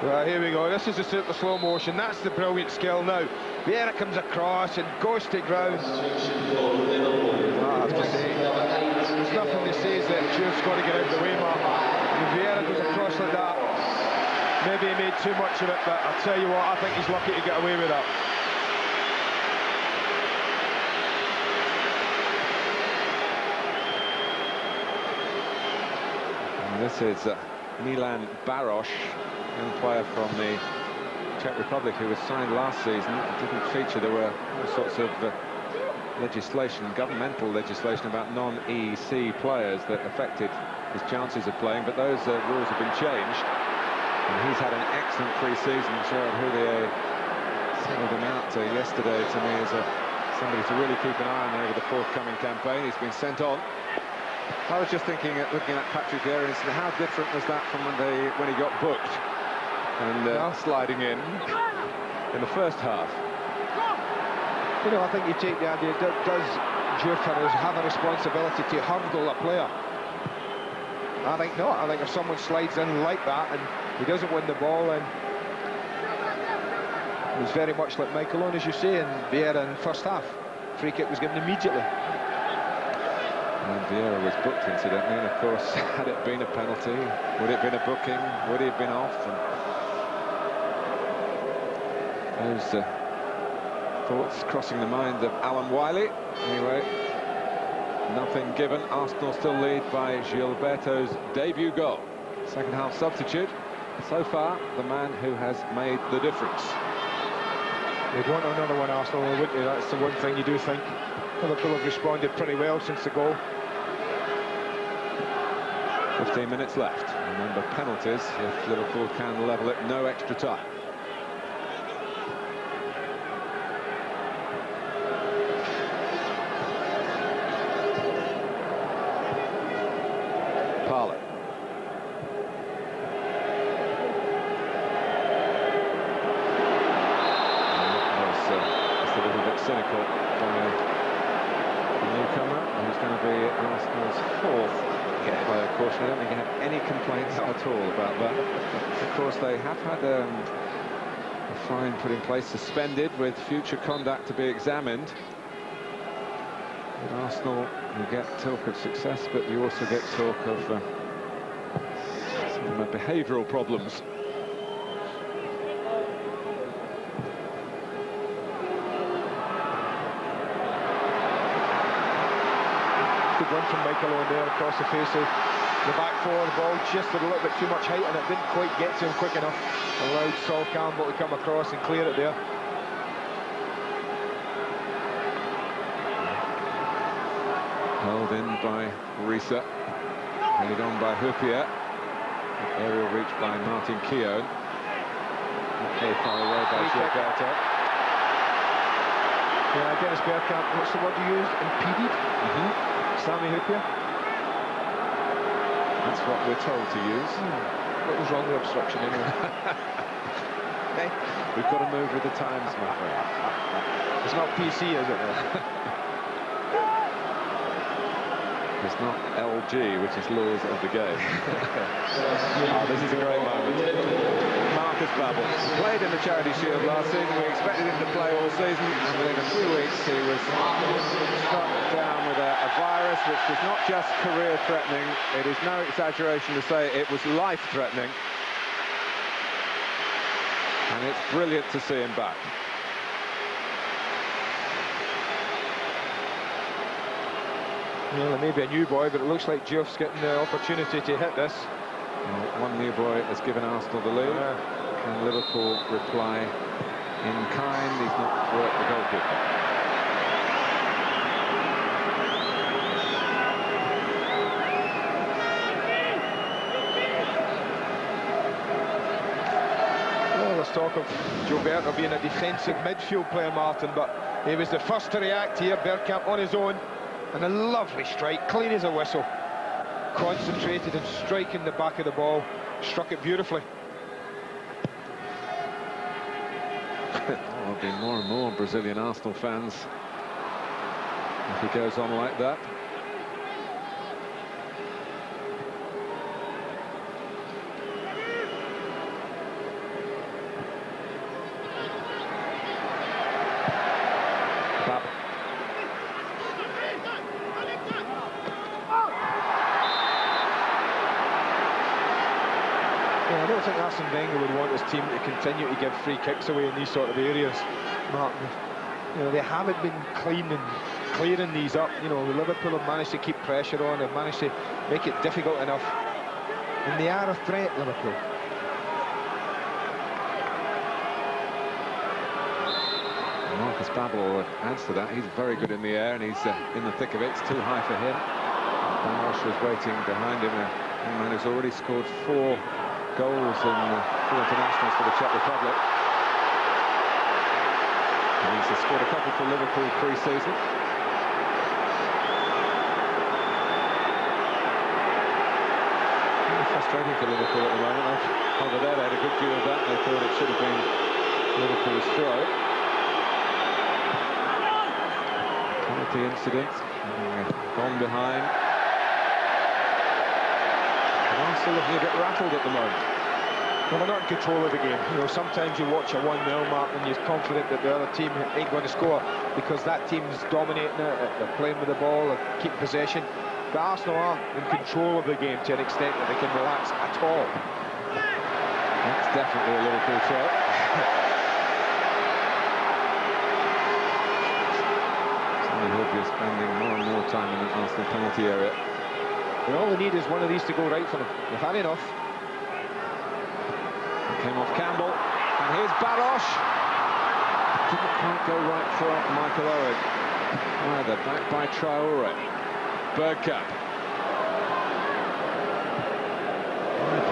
Well, here we go. This is the super slow motion. That's the brilliant skill now. Vieira comes across and goes to ground. I have to say, there's nothing that says that Diouf's got to get out of the way, Mark. When Vieira goes across like that, Maybe he made too much of it, but I'll tell you what, I think he's lucky to get away with that. And this is Milan Baroš, young player from the Czech Republic who was signed last season. It didn't feature. There were all sorts of legislation, governmental legislation about non-EC players that affected his chances of playing, but those rules have been changed. And he's had an excellent pre-season. Gerrard Hyypiä singled him out yesterday to me as somebody to really keep an eye on over the forthcoming campaign. He's been sent on. I was just thinking, looking at Patrick Vieira, how different was that from when he got booked and sliding in the first half? You know, I think you take the idea, does Gerrard have a responsibility to hurdle a player? I think not. I think if someone slides in like that and he doesn't win the ball, and it was very much like Michael Owen, as you say, and Vieira in the first half. Free kick was given immediately. And Vieira was booked, incidentally, and of course, had it been a penalty, would it have been a booking, would he have been off? And those thoughts crossing the mind of Alan Wiley. Anyway, nothing given. Arsenal still lead by Gilberto's debut goal. Second half substitute. So far, the man who has made the difference. They'd want another one, Arsenal, wouldn't they? That's the one thing you do think. Liverpool have responded pretty well since the goal. 15 minutes left. Remember, penalties if Liverpool can level it, no extra time. Parlour. Just a little bit cynical by the newcomer, who's going to be Arsenal's fourth player caution. I don't think he had any complaints at all about that. Of course, they have had a fine put in place, suspended with future conduct to be examined. With Arsenal, you get talk of success, but you also get talk of some behavioural problems. Good run from Michael Owen there across the face of the back four. The ball just had a little bit too much height and it didn't quite get to him quick enough. Allowed Sol Campbell to come across and clear it there. Held in by Risa, headed on by Hyypiä. Aerial reach by Martin Keown. Not very far away by Gilberto. Yeah, Dennis Bergkamp, what's the word you used? Impeded? Sami Hyypiä. That's what we're told to use. What was wrong with obstruction anyway? Hey, we've got to move with the times, my friend. It's not PC, is it? It's not LG, which is laws of the game. This is a great moment. Marcus Babbel played in the Charity Shield last season. We expected him to play all season, and within a few weeks he was struck down with a virus which was not just career-threatening. It is no exaggeration to say it was life-threatening. And it's brilliant to see him back. Well, it may be a new boy, but it looks like Geoff's getting the opportunity to hit this. Well, one new boy has given Arsenal the lead. Can Liverpool reply in kind? He's not worked the goalkeeper. Well, there's talk of Gilberto being a defensive midfield player, Martin, but he was the first to react here. Bergkamp on his own. And a lovely strike, clean as a whistle. Concentrated and striking the back of the ball. Struck it beautifully. There'll be more and more Brazilian Arsenal fans if he goes on like that. No, I don't think Arsène Wenger would want his team to continue to give free kicks away in these sort of areas, Martin. You know, they haven't been clean and clearing these up. You know, Liverpool have managed to keep pressure on, have managed to make it difficult enough. And they are a threat, Liverpool. Marcus Babbel adds to that. He's very good in the air, and he's in the thick of it. It's too high for him. Barosh was waiting behind him. A man who's already scored 4 goals in 4 internationals for the Czech Republic. And he's scored a couple for Liverpool pre-season. Frustrating for Liverpool at the moment. Over there, they had a good view of that. They thought it should have been Liverpool's throw. Penalty incident. Gone behind. And Arsenal looking a bit rattled at the moment. Well, they're not in control of the game. You know, sometimes you watch a 1-0 mark and you're confident that the other team ain't going to score because that team's dominating it, they're playing with the ball, they're keeping possession. But Arsenal aren't in control of the game to an extent that they can relax at all. That's definitely a Liverpool throw. Sami Hyypiä is spending more and more time in the Arsenal penalty area. And all they need is one of these to go right for them. They've had enough. Came off Campbell, and here's Barosh. Didn't quite go right for Michael Owen. Either back by Traore. Bergkamp.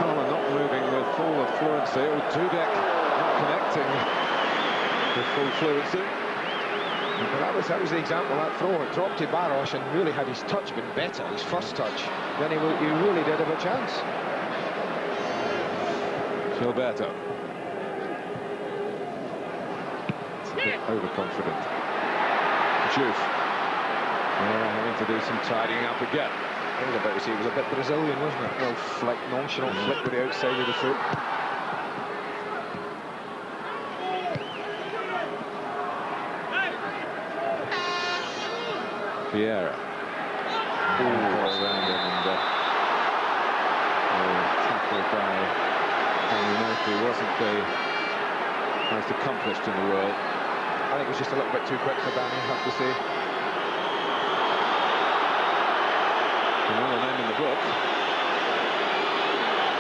Palmer not moving with full fluency. Dudek not connecting with full fluency. But that was the example, that throw. It dropped to Barosh and really had his touch been better, his first touch, then he really did have a chance. Gilberto. It's a bit overconfident. Juve. Having to do some tidying up again. I was about to say it was a bit Brazilian, wasn't it? Well, flick, nonchalant flick with the outside of the foot. Vieira. Around him and tackled by Murphy wasn't the most accomplished in the world. I think it was just a little bit too quick for Danny, I have to say. Another name in the book.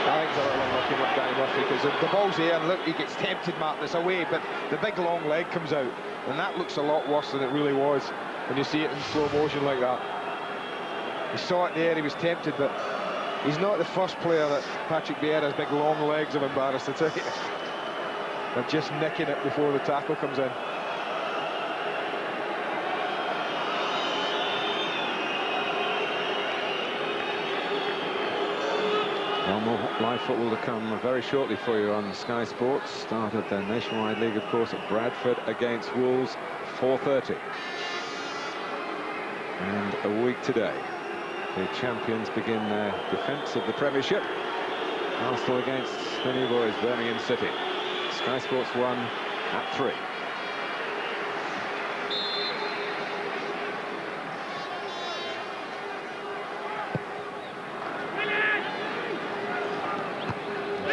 I think it's a little unlucky with Danny Murphy because the ball's there and look, he gets tempted, Martin, it's away, but the big long leg comes out and that looks a lot worse than it really was when you see it in slow motion like that. He saw it there, he was tempted, but he's not the first player that Patrick Vieira's big long legs have embarrassed, I tell you. They're just nicking it before the tackle comes in. Well, more live football to come very shortly for you on Sky Sports. Start of the Nationwide League, of course, at Bradford against Wolves, 4:30. And a week today, the champions begin their defence of the Premiership. Arsenal against the new boys, Birmingham City. Sky Sports 1 at 3.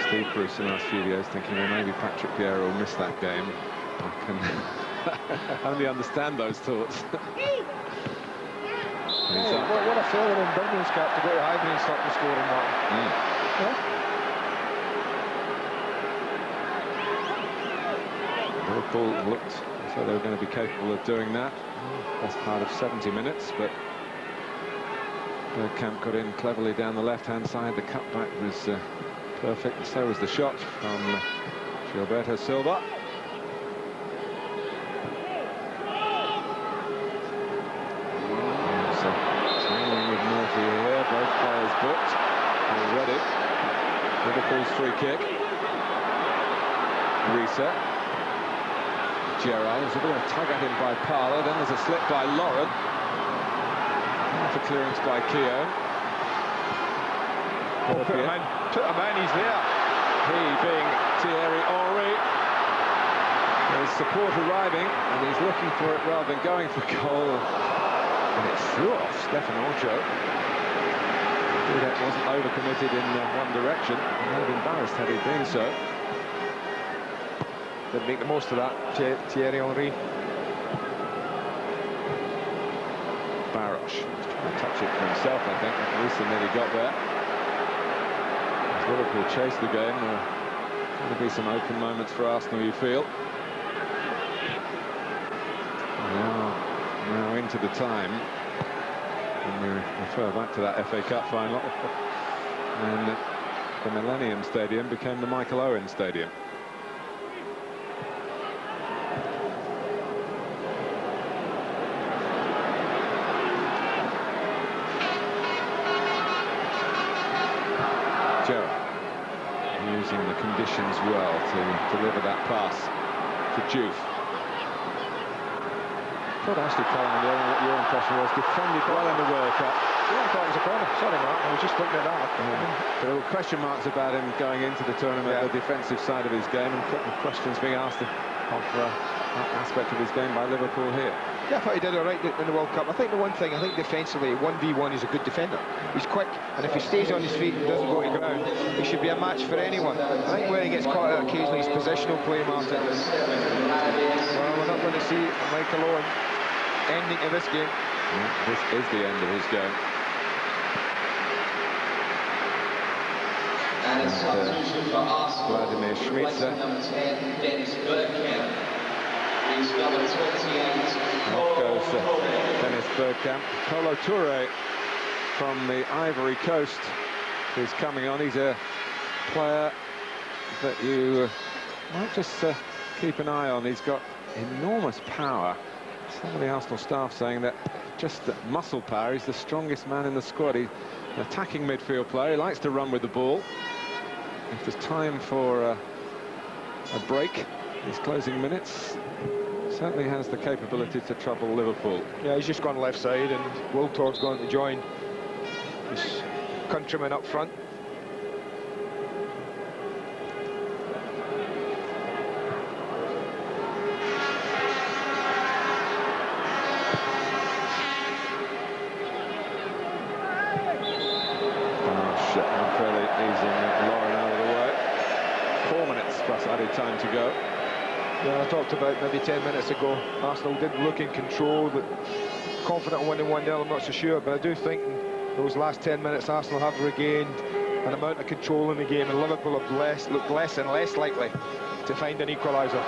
Steve Bruce in the last few years thinking, well, maybe Patrick Vieira will miss that game. I can only understand those thoughts. What a failure in Birmingham's cap to go to Highbury and start the scoring, Martin. Yeah. Liverpool looked as though they were going to be capable of doing that. That's part of 70 minutes, but Bergkamp got in cleverly down the left-hand side. The cutback was perfect, and so was the shot from Gilberto Silva. Here, both players booked already. Liverpool's free kick. Reset. Gerrard, there's a bit of a tug at him by Parlour, then there's a slip by Lauren. Half a clearance by Keown. Put him in, he's there. He being Thierry Henry. There's support arriving, and he's looking for it rather than going for goal. And it threw off Stefan Ocho. That wasn't overcommitted in one direction. He might have been embarrassed had he been so. Didn't make the most of that, Thierry Henry. Barosh trying to touch it for himself, I think. At least he nearly got there. As Liverpool chase the game, there are going to be some open moments for Arsenal, you feel. Now into the time. And we refer back to that FA Cup final. And the Millennium Stadium became the Michael Owen Stadium. Gerrard using the conditions well to deliver that pass to Juve. I thought actually, Colin, what your impression was, defended well in the World Cup. Yeah, I thought it was a corner. Sorry, Mark, I was just looking at that. There were question marks about him going into the tournament, the defensive side of his game, and questions being asked of that aspect of his game by Liverpool here. Yeah, I thought he did all right in the World Cup. I think the one thing, defensively, 1v1, he's a good defender. He's quick, and if he stays on his feet and doesn't go to ground, he should be a match for anyone. I think where he gets caught out occasionally is positional play, Martin. Well, we're not going to see Michael Owen ending to this game. Yeah, this is the end of his game. And a substitution for Arsenal. Vladimir Schmitzer. Number 10, Dennis Bergkamp. He's number 28. Off goes Dennis Bergkamp. Kolo Touré from the Ivory Coast is coming on. He's a player that you might just keep an eye on. He's got enormous power. Some of the Arsenal staff saying that just the muscle power, he's the strongest man in the squad. He's an attacking midfield player. He likes to run with the ball. If there's time for a break, these closing minutes, certainly has the capability to trouble Liverpool. Yeah, he's just gone left side, and Wiltord's going to join his countryman up front. Added time to go. Yeah, I talked about maybe 10 minutes ago, Arsenal did look in control, but confident of winning 1-0, I'm not so sure, but I do think in those last 10 minutes Arsenal have regained an amount of control in the game, and Liverpool have looked less and less likely to find an equaliser.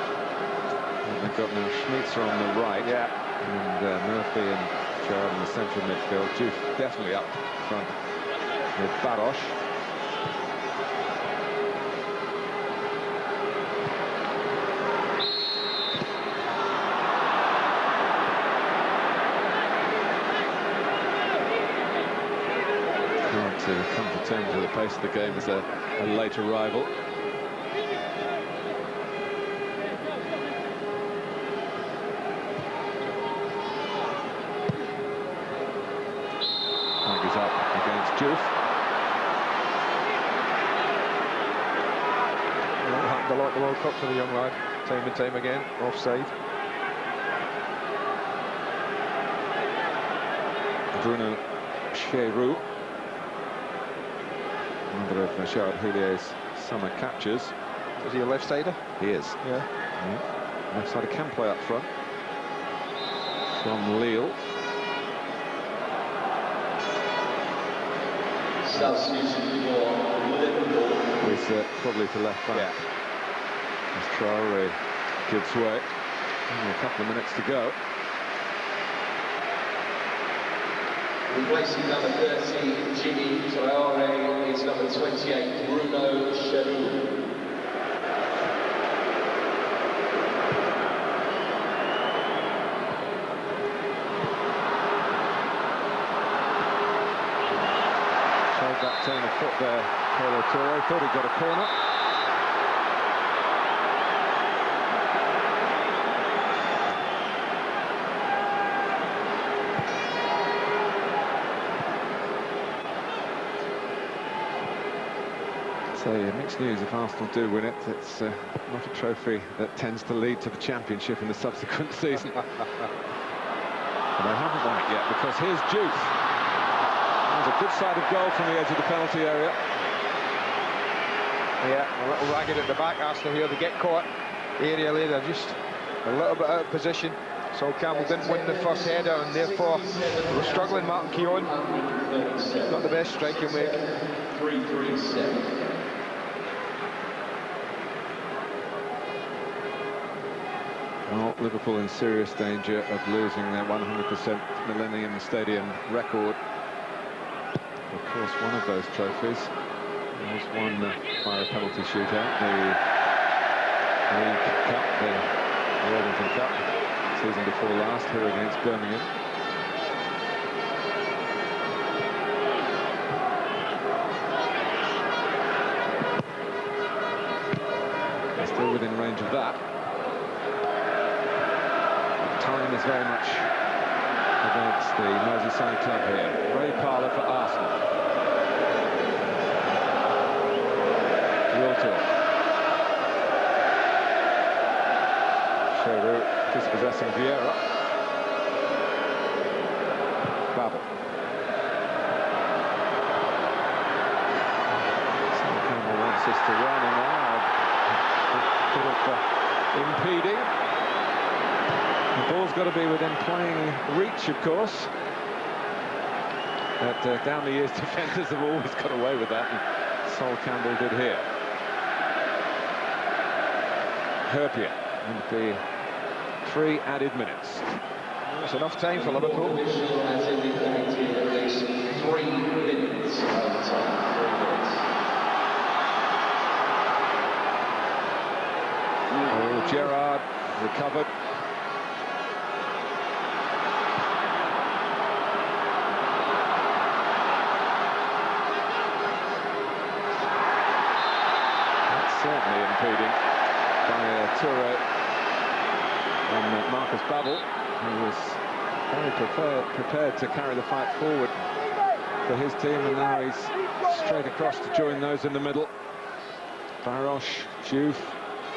They've got now Schmitzer on the right, and Murphy and Gerrard in the central midfield. Juve definitely up front with Barosh. To come to terms with the pace of the game as a late arrival. Tigers up against Juve. Well, it happened a lot in the World Cup for the young lad, time and time again, offside. Bruno Cheroux, another of Sami Hyypiä's summer captures. Is he a left-sider? He is. Yeah. Left-sider can play up front. From Lille. Substitution for Liverpool. He's probably to left back. As Traoré gives way. Only a couple of minutes to go. Replacing number 30, Jimmy Traoré, is number 28, Bruno Cheroux. Showed that turn of foot there, Kolo Touré. Thought he got a corner. So mixed news if Arsenal do win it. It's not a trophy that tends to lead to the Championship in the subsequent season. But they haven't won it yet, because here's Juve. There's a good side of goal from the edge of the penalty area. Yeah, a little ragged at the back, Arsenal here. They get caught aerially, they're just a little bit out of position. Sol Campbell didn't win the first header, and therefore they were struggling. Martin Keown, not the best striking weight. 3-3-7. Well, Liverpool in serious danger of losing their 100% Millennium Stadium record. Of course, one of those trophies was won by a penalty shootout, the League Cup, the Worthington Cup, season before last, here against Birmingham. They're still within range of that. Time is very much against the Merseyside club here. Ray Parlour for Arsenal. Wiltord. Gerrard dispossessing Vieira. Babel. Sami Hyypiä wants us to run, and now a bit of impeding. The ball's got to be within playing reach, of course. But down the years, defenders have always got away with that, and Sol Campbell did here. Hyypiä, and the 3 added minutes. It's enough time for Liverpool. Official has indicated at least 3 minutes overtime. 3 minutes. Oh, Gerrard recovered. That's certainly impeding by Toure and Marcus Babel, who was very prepared to carry the fight forward for his team, and now he's straight across to join those in the middle. Barosh, Diouf,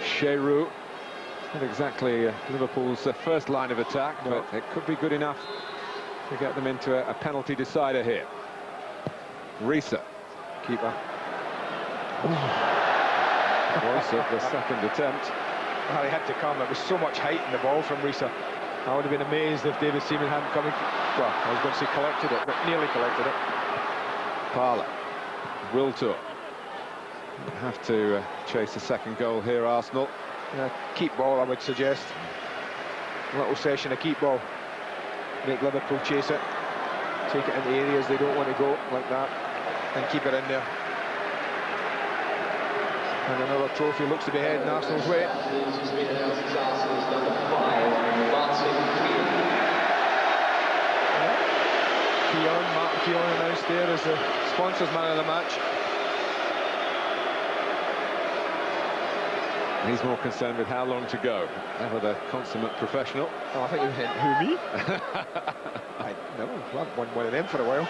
Giroud. Not exactly Liverpool's first line of attack, but it could be good enough to get them into a penalty decider here. Risa, keeper. Was at the second attempt. Well, he had to come. There was so much height in the ball from Risa. I would have been amazed if David Seaman hadn't come. Well, I was going to say collected it, but nearly collected it. Parlour, Wiltord. Have to chase a second goal here, Arsenal. Yeah, keep ball, I would suggest. A little session of keep ball. Make Liverpool chase it. Take it into areas they don't want to go, like that, and keep it in there. And another trophy looks to be heading Arsenal's way. Just been announced as Arsenal's number 5, Martin Keown, Martin Keown announced there as the sponsors man of the match. He's more concerned with how long to go. Ever the consummate professional. Oh, I think you meant, who, me? No, I've won one of them for a while.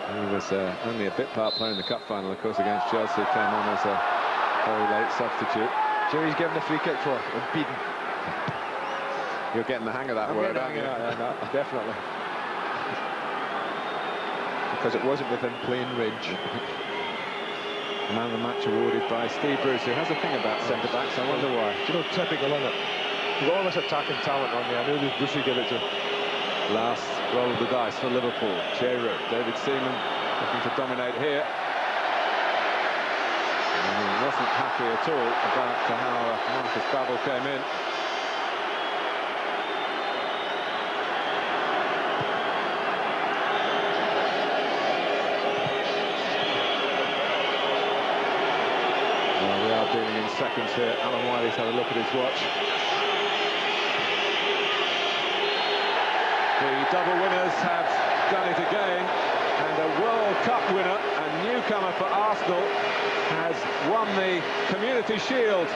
He was only a bit part player in the cup final, of course, against Chelsea. Came on as a very late substitute. Jimmy's given the free kick for impeding. You're getting the hang of that word, aren't you? Yeah, definitely. Because it wasn't within playing range. Man of the match awarded by Steve Bruce, who has a thing about centre-backs. I wonder why. Do you know, typical, isn't it? You've got all this attacking talent on there. I knew Bruce would give it to. Last roll of the dice for Liverpool. Gerrard, David Seaman looking to dominate here. And he wasn't happy at all about how Marcus Babel came in. Well, we are dealing in seconds here. Alan Wiley's had a look at his watch. The double winners have done it again, and a World Cup winner, a newcomer for Arsenal, has won the Community Shield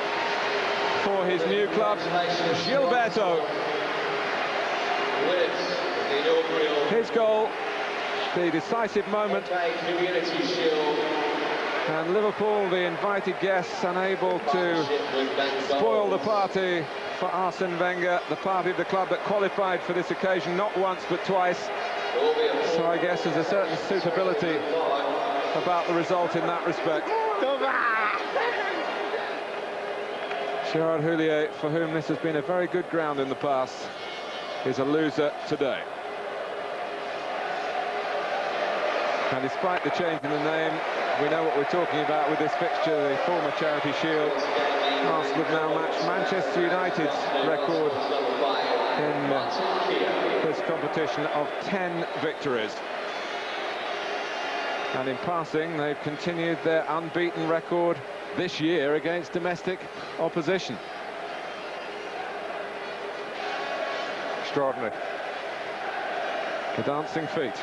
for his new club, Gilberto. His goal, the decisive moment, and Liverpool, the invited guests, unable to spoil the party for Arsène Wenger, the party of the club that qualified for this occasion not once but twice. So I guess there's a certain suitability about the result in that respect. Gerrard Houllier, for whom this has been a very good ground in the past, is a loser today. And despite the change in the name, we know what we're talking about with this fixture, the former Charity Shield. Arsenal have now matched Manchester United's record in this competition of 10 victories. And in passing, they've continued their unbeaten record this year against domestic opposition. Extraordinary. The dancing feet.